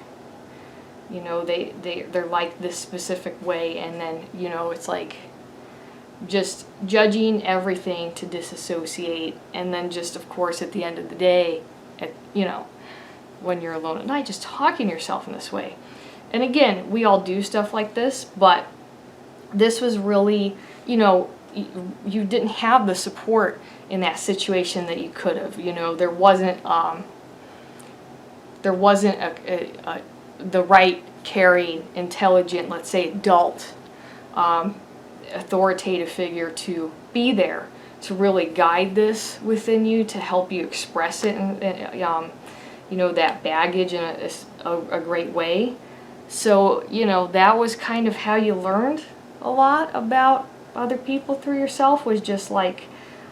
Speaker 1: like this specific way, and then it's like just judging everything to disassociate, and then just, of course, at the end of the day, when you're alone at night, just talking to yourself in this way. And again, we all do stuff like this, but this was really, you didn't have the support in that situation that you could have. There wasn't the right, caring, intelligent, let's say adult, authoritative figure to be there to really guide this within you, to help you express it, and that baggage in a great way. So that was kind of how you learned a lot about other people through yourself, was just like,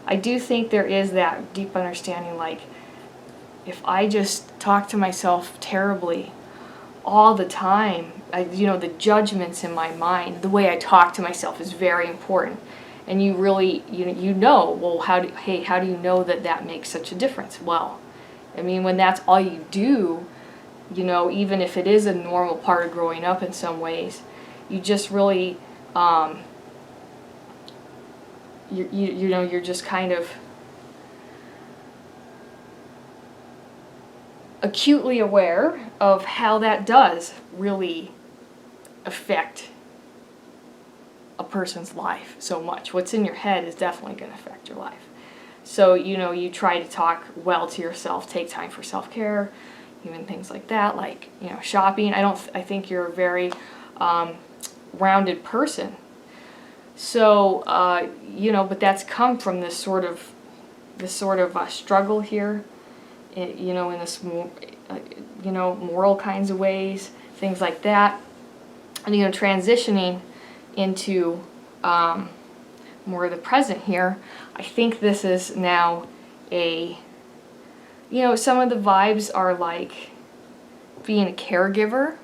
Speaker 1: I do think there is that deep understanding, like, if I just talk to myself terribly all the time, the judgments in my mind, the way I talk to myself is very important. And you really, well, how do you know that makes such a difference? Well, I mean, when that's all you do, even if it is a normal part of growing up in some ways, you just really, you're just kind of acutely aware of how that does really affect a person's life so much. What's in your head is definitely going to affect your life. So, you try to talk well to yourself, take time for self-care, even things like that, like, shopping. I think you're a very rounded person. So, but that's come from this sort of struggle here, in this, moral kinds of ways, things like that. And, transitioning into more of the present here, I think this is now some of the vibes are like being a caregiver,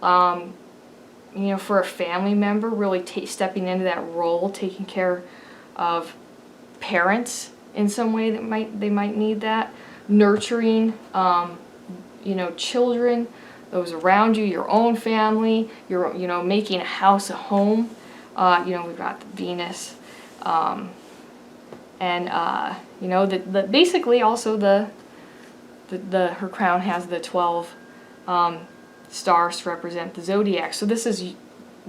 Speaker 1: for a family member, really stepping into that role, taking care of parents in some way that they might need that, nurturing, children, those around you, your own family, making a house a home. We've got the Venus, and basically also her crown has the 12 stars to represent the zodiac. So this is,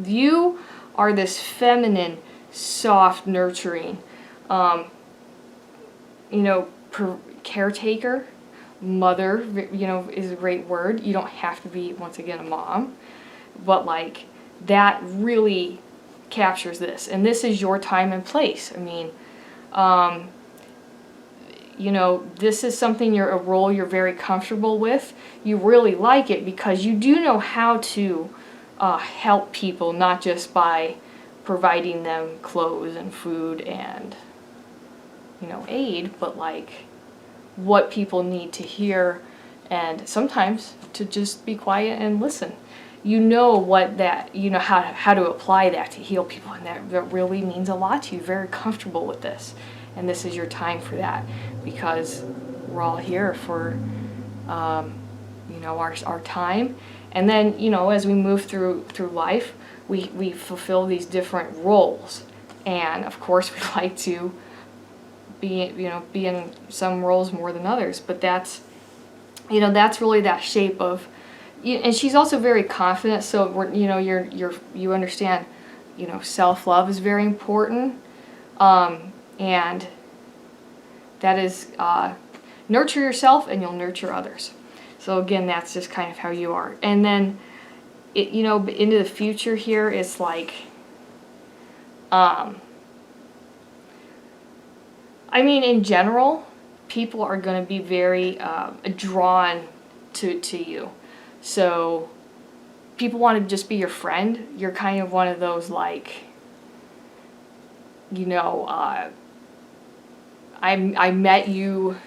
Speaker 1: you are this feminine, soft, nurturing, caretaker. Mother, is a great word. You don't have to be, once again, a mom, but like that really captures this, and this is your time and place. I mean, this is something, a role you're very comfortable with. You really like it because you do know how to help people, not just by providing them clothes and food and aid, but like what people need to hear, and sometimes to just be quiet and listen. How to apply that to heal people, and that really means a lot to you. Very comfortable with this, and this is your time for that, because we're all here for our time. And then as we move through life, we fulfill these different roles, and of course we like to be in some roles more than others, but that's really that shape of, and she's also very confident, so you understand, self-love is very important, and that is, nurture yourself and you'll nurture others. So again, that's just kind of how you are. And then into the future here, it's like, I mean, in general, people are going to be very drawn to you. So people want to just be your friend. You're kind of one of those, like, I met you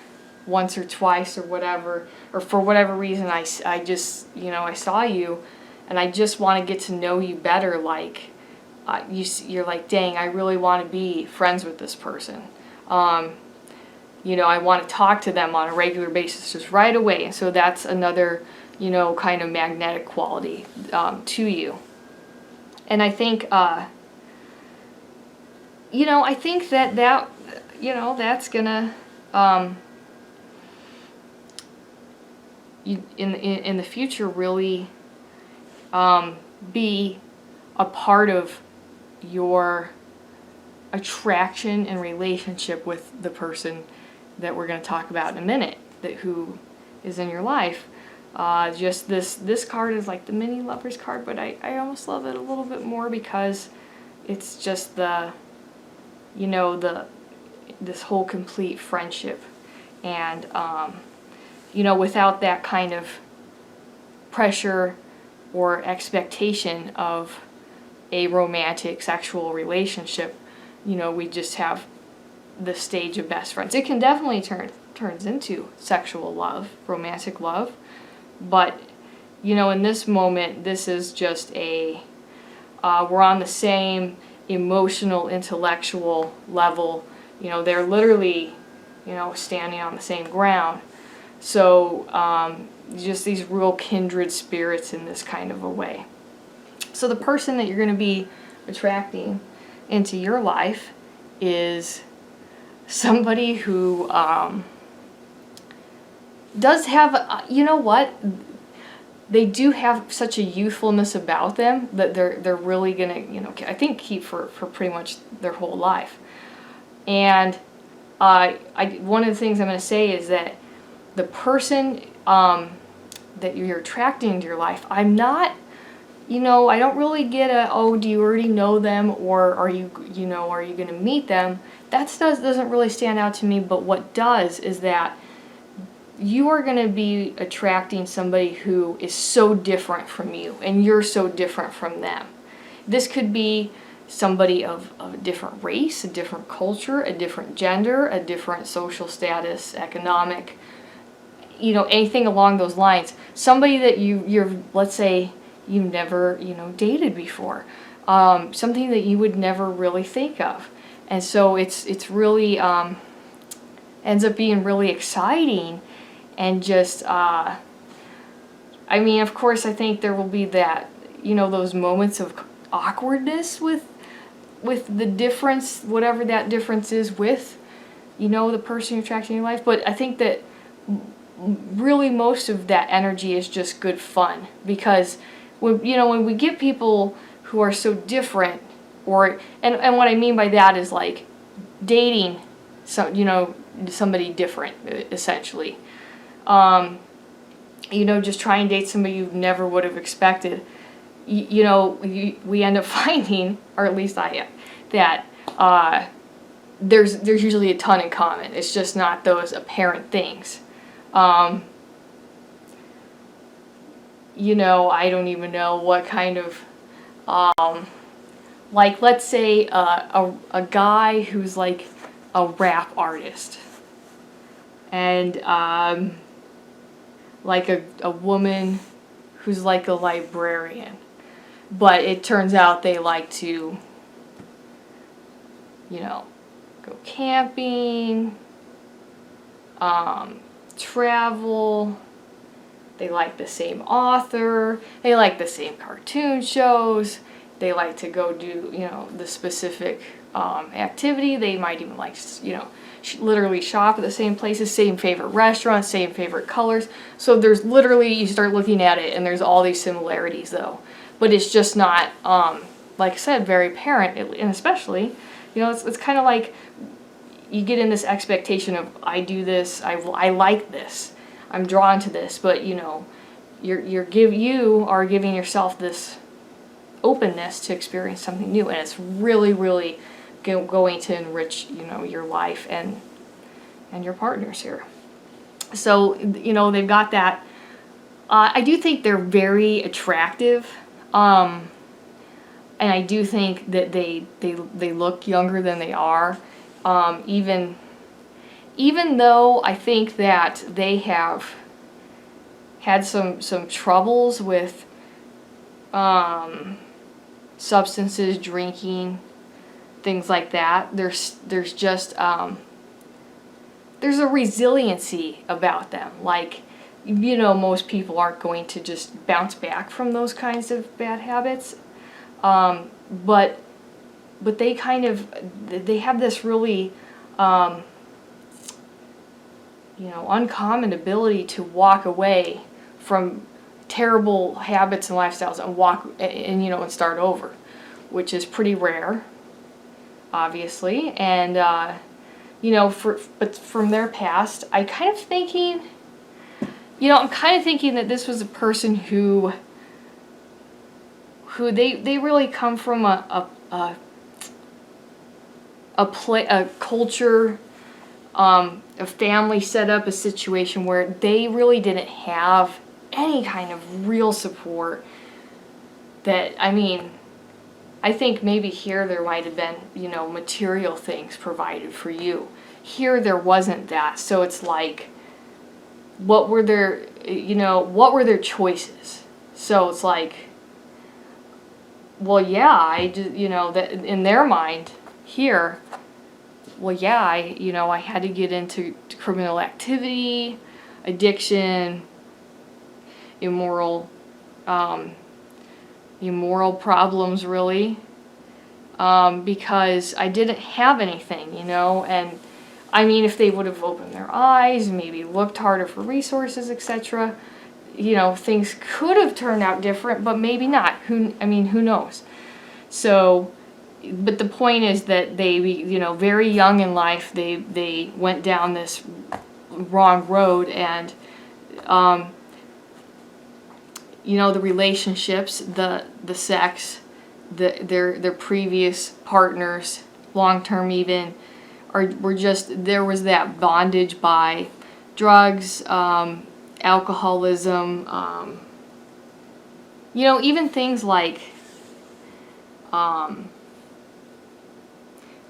Speaker 1: once or twice or whatever, or for whatever reason I just, I saw you, and I just want to get to know you better. Like, you're like, dang, I really want to be friends with this person. I want to talk to them on a regular basis just right away. And so that's another, kind of magnetic quality to you. And I think, I think that that's gonna, in the future, really be a part of your attraction and relationship with the person that we're going to talk about in a minute, who is in your life. Just this card is like the mini lovers card, but I almost love it a little bit more because it's just this whole complete friendship, and without that kind of pressure or expectation of a romantic sexual relationship. We just have the stage of best friends. It can definitely turns into sexual love, romantic love, but in this moment, this is just we're on the same emotional, intellectual level. They're literally, standing on the same ground. So just these real kindred spirits in this kind of a way. So the person that you're going to be attracting into your life is somebody who does have, they do have such a youthfulness about them that they're really going to, I think, keep for pretty much their whole life. And one of the things I'm going to say is that the person that you're attracting into your life, I'm not, I don't really get do you already know them, or are you going to meet them? That doesn't really stand out to me, but what does is that you are going to be attracting somebody who is so different from you, and you're so different from them. This could be somebody of a different race, a different culture, a different gender, a different social status, economic, anything along those lines. Somebody that you're, let's say, you've never, dated before. Something that you would never really think of. And so it's really, ends up being really exciting, and just, of course, I think there will be that, those moments of awkwardness with the difference, whatever that difference is with, the person you're attracting in your life. But I think that really most of that energy is just good fun, because when we get people who are so different, and what I mean by that is like dating somebody different, essentially. Just try and date somebody you never would have expected. We end up finding, or at least I am, that there's usually a ton in common. It's just not those apparent things. I don't even know what kind of, like, let's say a guy who's like a rap artist, and like a woman who's like a librarian, but it turns out they like to, go camping, travel. They like the same author. They like the same cartoon shows. They like to go do, the specific activity. They might even like, literally shop at the same places, same favorite restaurants, same favorite colors. So there's literally, you start looking at it, and there's all these similarities, though. But it's just not, like I said, very apparent. And especially, it's kind of like you get in this expectation of, I do this, I like this, I'm drawn to this, but you are giving yourself this openness to experience something new, and it's really, really going to enrich, your life and your partners here. So, they've got that. I do think they're very attractive, and I do think that they look younger than they are, even though I think that they have had some troubles with substances, drinking, things like that. There's just there's a resiliency about them. Like, most people aren't going to just bounce back from those kinds of bad habits, but they they have this really uncommon ability to walk away from terrible habits and lifestyles and and start over, which is pretty rare, obviously. And but from their past, I'm kind of thinking that this was a person who they really come from a culture, a family setup, a situation where they really didn't have any kind of real support. That, I think maybe here there might have been, material things provided for you. Here there wasn't that. So it's like, what were their choices? So it's like, well, yeah, I just, that in their mind here, well, yeah, I had to get into criminal activity, addiction, immoral problems, really, because I didn't have anything, and if they would have opened their eyes, maybe looked harder for resources, etc., things could have turned out different, but maybe not. Who knows? So, but the point is that they, very young in life, they went down this wrong road, and the relationships, the sex, their previous partners, long term even, there was that bondage by drugs, alcoholism, even things like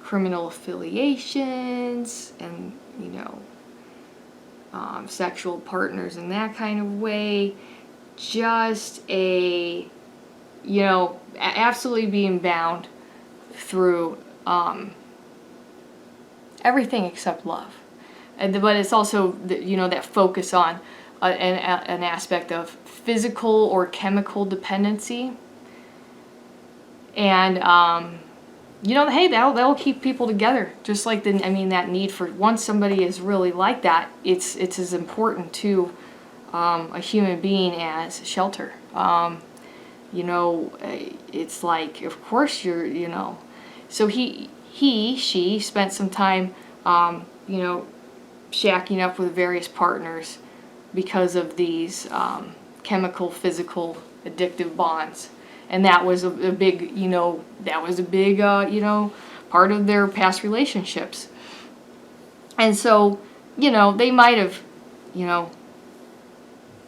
Speaker 1: criminal affiliations and sexual partners in that kind of way. Just absolutely being bound through everything except love. But it's also that focus on an aspect of physical or chemical dependency, and hey, that'll keep people together. Just like that need for, once somebody is really like that, it's as important to a human being as shelter. It's like, of course you're, so she spent some time, shacking up with various partners because of these chemical, physical, addictive bonds. And that was a big, part of their past relationships. And so, they might have,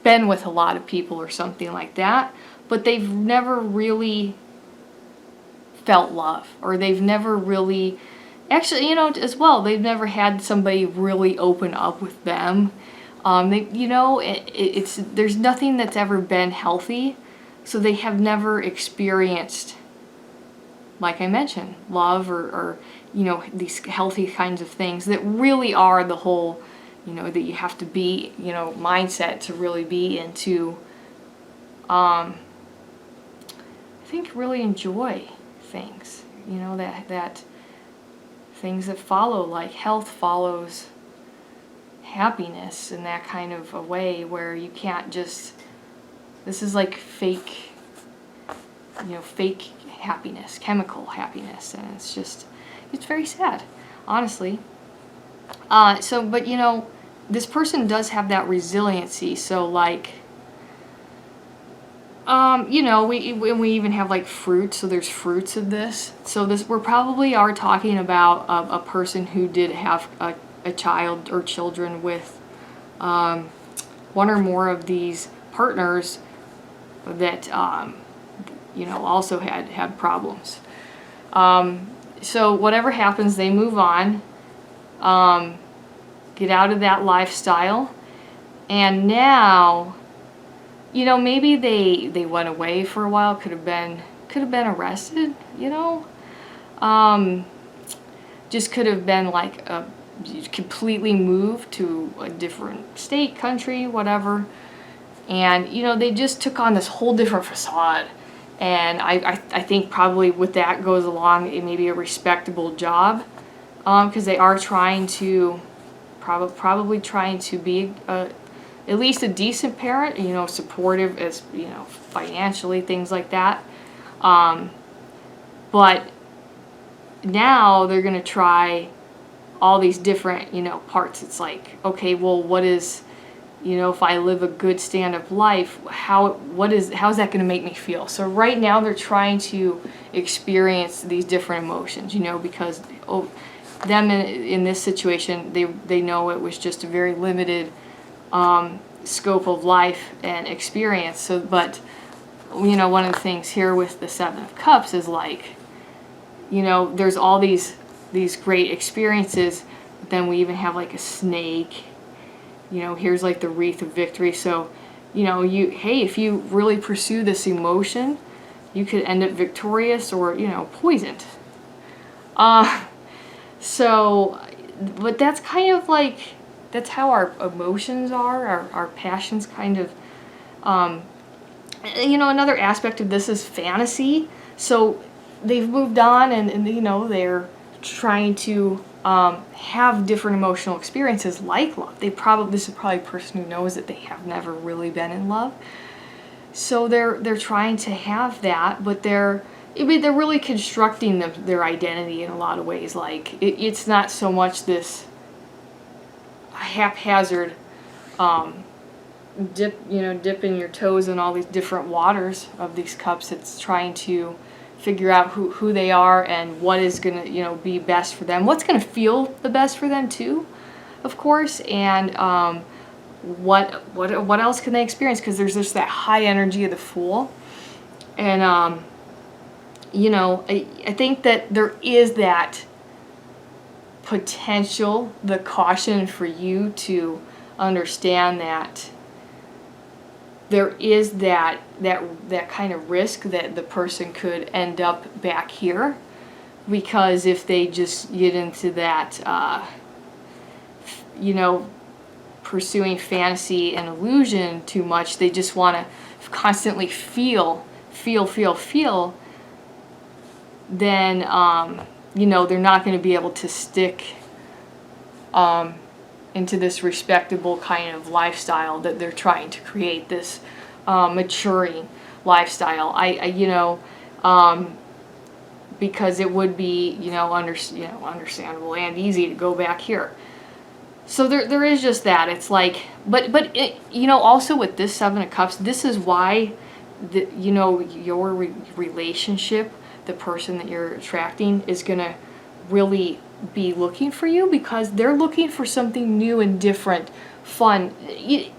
Speaker 1: been with a lot of people or something like that, but they've never really felt love, or they've never really, actually, as well, they've never had somebody really open up with them. There's nothing that's ever been healthy, so they have never experienced, like I mentioned, love or these healthy kinds of things that really are the whole, that you have to be, mindset to really be into, I think, really enjoy things, that things that follow, like health follows happiness in that kind of a way, where you can't just, this is like fake happiness, chemical happiness, and it's very sad, honestly. But this person does have that resiliency, so like, You know, we even have like fruit, so there's fruits of this. So this, we're probably are talking about a person who did have a child or children with one or more of these partners that you know, also had problems. So whatever happens, they move on, get out of that lifestyle, and now, you know, maybe they went away for a while. Could have been arrested. You know, just could have been like completely moved to a different state, country, whatever. And you know, they just took on this whole different facade. And I think probably with that goes along maybe a respectable job, because they are trying to probably trying to be at least a decent parent, you know, supportive as, you know, financially, things like that. But now they're going to try all these different, you know, parts. It's like, okay, well, what is, you know, if I live a good stand-up life, how's that going to make me feel? So right now they're trying to experience these different emotions, you know, because them in this situation, they know it was just a very limited scope of life and experience. So, but you know, one of the things here with the Seven of Cups is like, you know, there's all these great experiences, but then we even have like a snake. You know, here's like the wreath of victory. So, you know, hey, if you really pursue this emotion, you could end up victorious or, you know, poisoned. So, but that's kind of like, that's how our emotions are, our passions kind of, you know, another aspect of this is fantasy. So they've moved on and you know, they're trying to have different emotional experiences like love. This is probably a person who knows that they have never really been in love. So they're trying to have that, but they're really constructing their identity in a lot of ways. Like it's not so much this haphazard dipping your toes in all these different waters of these cups. It's trying to figure out who they are and what is gonna, you know, be best for them. What's gonna feel the best for them too, of course, and what else can they experience? Because there's just that high energy of the Fool, and you know, I think that there is that potential, the caution for you to understand that there is that kind of risk that the person could end up back here, because if they just get into that you know, pursuing fantasy and illusion too much, they just want to constantly feel, then you know, they're not going to be able to stick into this respectable kind of lifestyle that they're trying to create, this maturing lifestyle. You know, because it would be, you know, understandable and easy to go back here. So there is just that. It's like, but it, you know, also with this Seven of Cups, this is why you know, your relationship, the person that you're attracting, is gonna really be looking for you, because they're looking for something new and different, fun,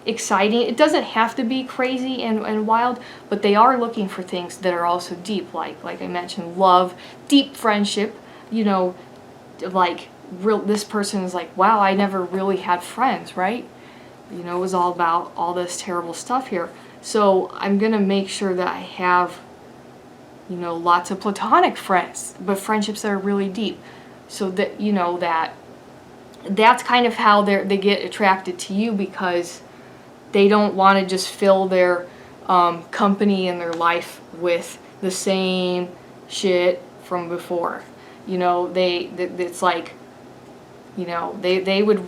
Speaker 1: exciting. It doesn't have to be crazy and wild, but they are looking for things that are also deep, like I mentioned, love, deep friendship, you know, like this person is like, wow, I never really had friends, right? You know, it was all about all this terrible stuff here. So I'm gonna make sure that I have, you know, lots of platonic friends, but friendships that are really deep. So that, you know, that's kind of how they get attracted to you, because they don't want to just fill their company and their life with the same shit from before. You know, it's like, you know, they would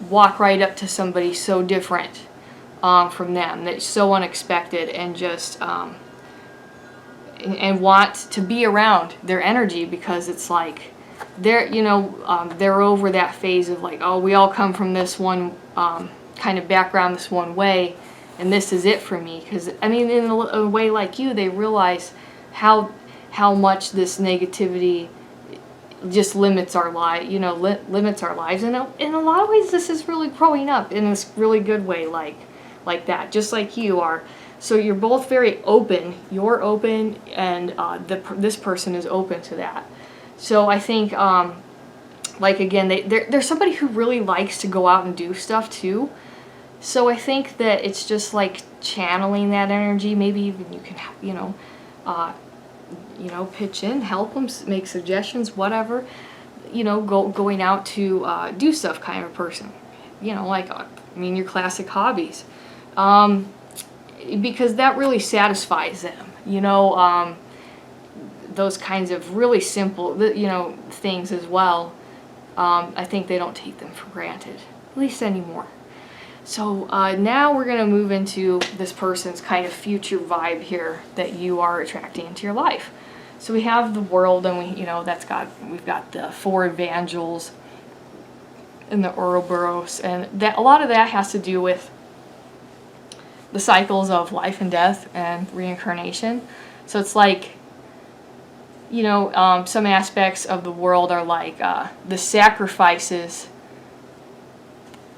Speaker 1: walk right up to somebody so different from them, that's so unexpected, and just and want to be around their energy, because it's like they're, you know, they're over that phase of like, oh, we all come from this one kind of background, this one way, and this is it for me. Because I mean, in a way like you, they realize how much this negativity just limits our life, limits our lives. And in a lot of ways, this is really growing up in this really good way, like that, just like you are. So you're both very open. You're open, and this person is open to that. So I think, like again, they're somebody who really likes to go out and do stuff too. So I think that it's just like channeling that energy. Maybe even you can, pitch in, help them, make suggestions, whatever. Going out to do stuff kind of person. Your classic hobbies. Because that really satisfies them. Those kinds of really simple, things as well. I think they don't take them for granted, at least anymore. So now we're going to move into this person's kind of future vibe here that you are attracting into your life. So we have the world, and we've got the 4 evangels and the Ouroboros, and that a lot of that has to do with the cycles of life and death and reincarnation. So it's like, some aspects of the world are like the sacrifices,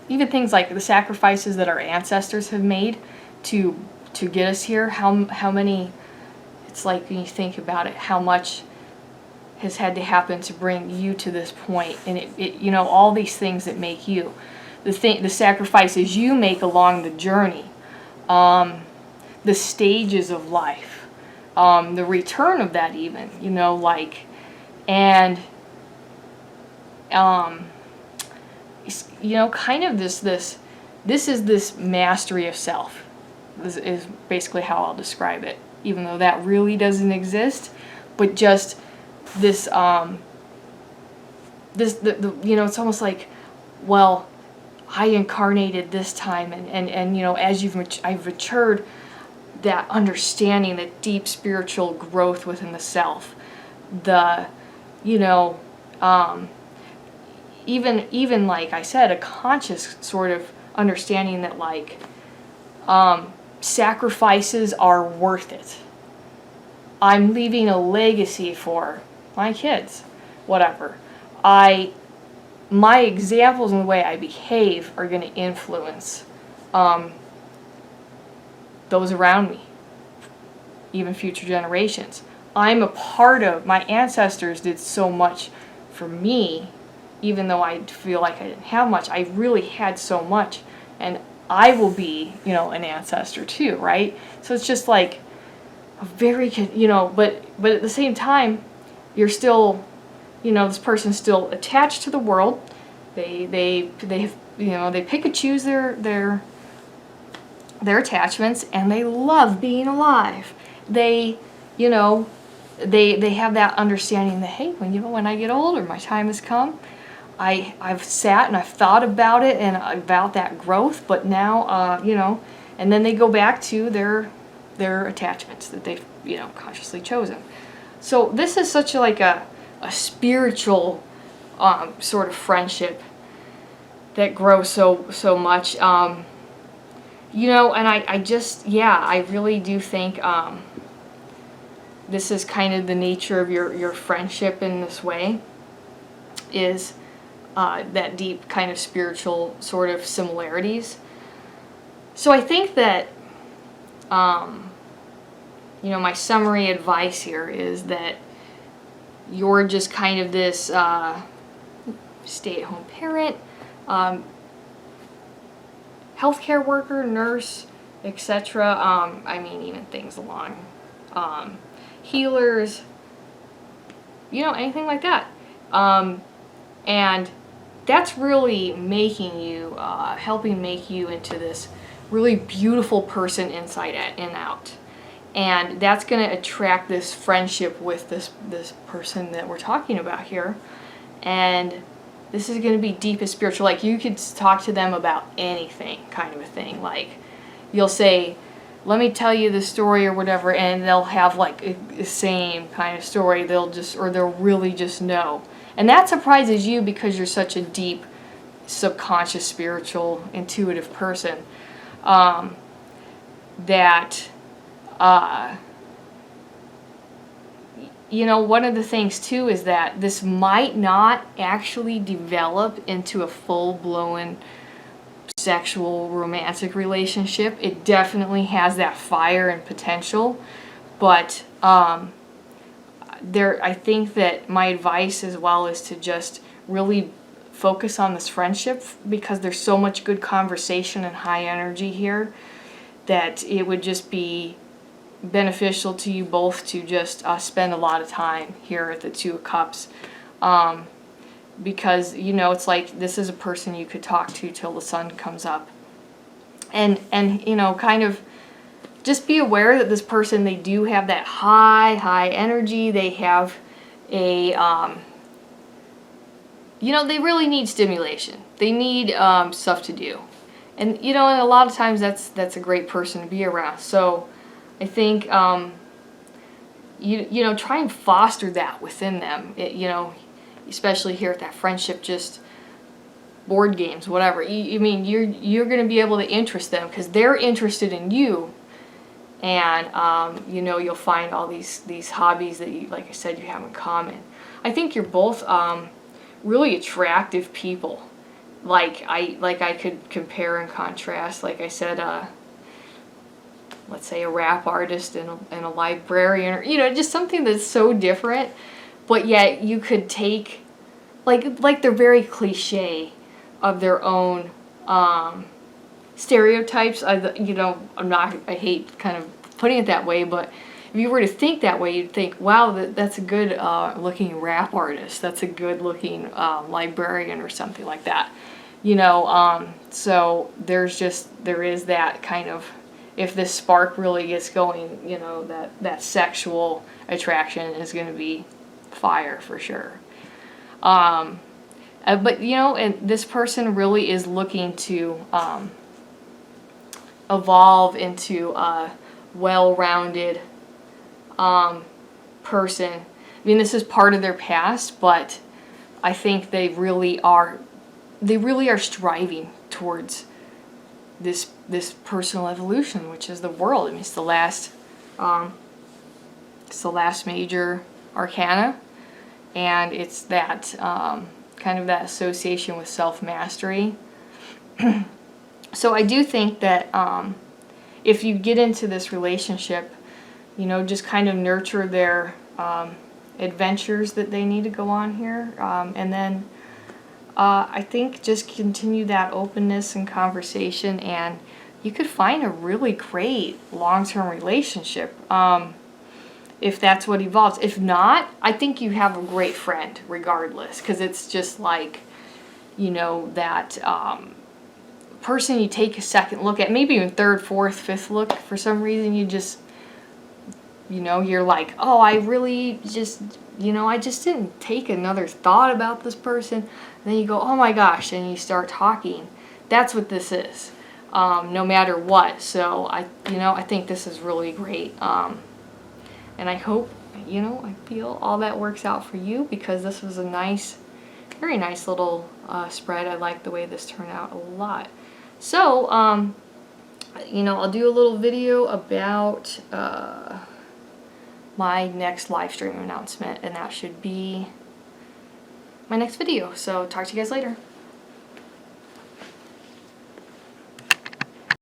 Speaker 1: even things like the sacrifices that our ancestors have made to get us here. How many? It's like when you think about it, how much has had to happen to bring you to this point, and it all these things that make you, the sacrifices you make along the journey, the stages of life, the return of that even, and kind of this is this mastery of self. This is basically how I'll describe it, even though that really doesn't exist, but just this it's almost like, well, I incarnated this time, and as I've matured, that understanding, that deep spiritual growth within the self, the even like I said, a conscious sort of understanding that sacrifices are worth it. I'm leaving a legacy for my kids, whatever. My examples and the way I behave are going to influence those around me, even future generations. I'm a part of, my ancestors did so much for me, even though I feel like I didn't have much. I really had so much, and I will be, an ancestor too, right? So it's just like a very, but at the same time, you're still, this person's still attached to the world. They pick and choose their attachments, and they love being alive. They have that understanding that, hey, when I get older, my time has come. I've sat and I've thought about it and about that growth, but now, and then they go back to their attachments that they've, consciously chosen. So this is such a spiritual sort of friendship that grows so much. And I really do think this is kind of the nature of your friendship in this way, is that deep kind of spiritual sort of similarities. So I think that, my summary advice here is that you're just kind of this stay-at-home parent, healthcare worker, nurse, etc. Even things along healers, anything like that. And that's really making you, helping make you into this really beautiful person inside and out. And that's going to attract this friendship with this person that we're talking about here. And this is going to be deep and spiritual. Like, you could talk to them about anything, kind of a thing. Like, you'll say, let me tell you the story or whatever, and they'll have the same kind of story. They'll really just know. And that surprises you because you're such a deep, subconscious, spiritual, intuitive person. that, you know, one of the things too is that this might not actually develop into a full-blown sexual romantic relationship. It definitely has that fire and potential, but I think that my advice as well is to just really focus on this friendship, because there's so much good conversation and high energy here that it would just be beneficial to you both to just spend a lot of time here at the Two of Cups, because, you know, it's like this is a person you could talk to till the sun comes up, and you know, kind of just be aware that this person, they do have that high energy. They have a you know, they really need stimulation. They need stuff to do, and you know, and a lot of times that's a great person to be around. So I think you know, try and foster that within them. You know, especially here at that friendship, just board games, whatever. You mean you're going to be able to interest them because they're interested in you, and you know, you'll find all these hobbies that you, like I said, you have in common. I think you're both really attractive people. Like I could compare and contrast. Like I said, let's say a rap artist and a librarian, or, you know, just something that's so different, but yet you could take, like they're very cliche of their own stereotypes. You know, I hate kind of putting it that way, but if you were to think that way, you'd think, wow, that's a good looking rap artist. That's a good looking librarian or something like that. You know, so there is that kind of, if this spark really gets going, you know, that sexual attraction is going to be fire for sure. But, you know, and this person really is looking to evolve into a well-rounded person. I mean, this is part of their past, but I think they really are striving towards this personal evolution, which is the world. I mean, it's the last major arcana, and it's that kind of that association with self-mastery. So I do think that if you get into this relationship, you know, just kind of nurture their adventures that they need to go on here, and then I think just continue that openness and conversation, and you could find a really great long-term relationship if that's what evolves. If not, I think you have a great friend regardless, because it's just like, you know, that person you take a second look at, maybe even third, fourth, fifth look. For some reason, you just, you know, you're like, oh, I really just, you know, I just didn't take another thought about this person. And then you go, oh my gosh, and you start talking. That's what this is, no matter what. So I think this is really great. And I hope, you know, I feel all that works out for you, because this was a nice, very nice little spread. I like the way this turned out a lot. So, you know, I'll do a little video about my next live stream announcement, and that should be my next video. So talk to you guys later.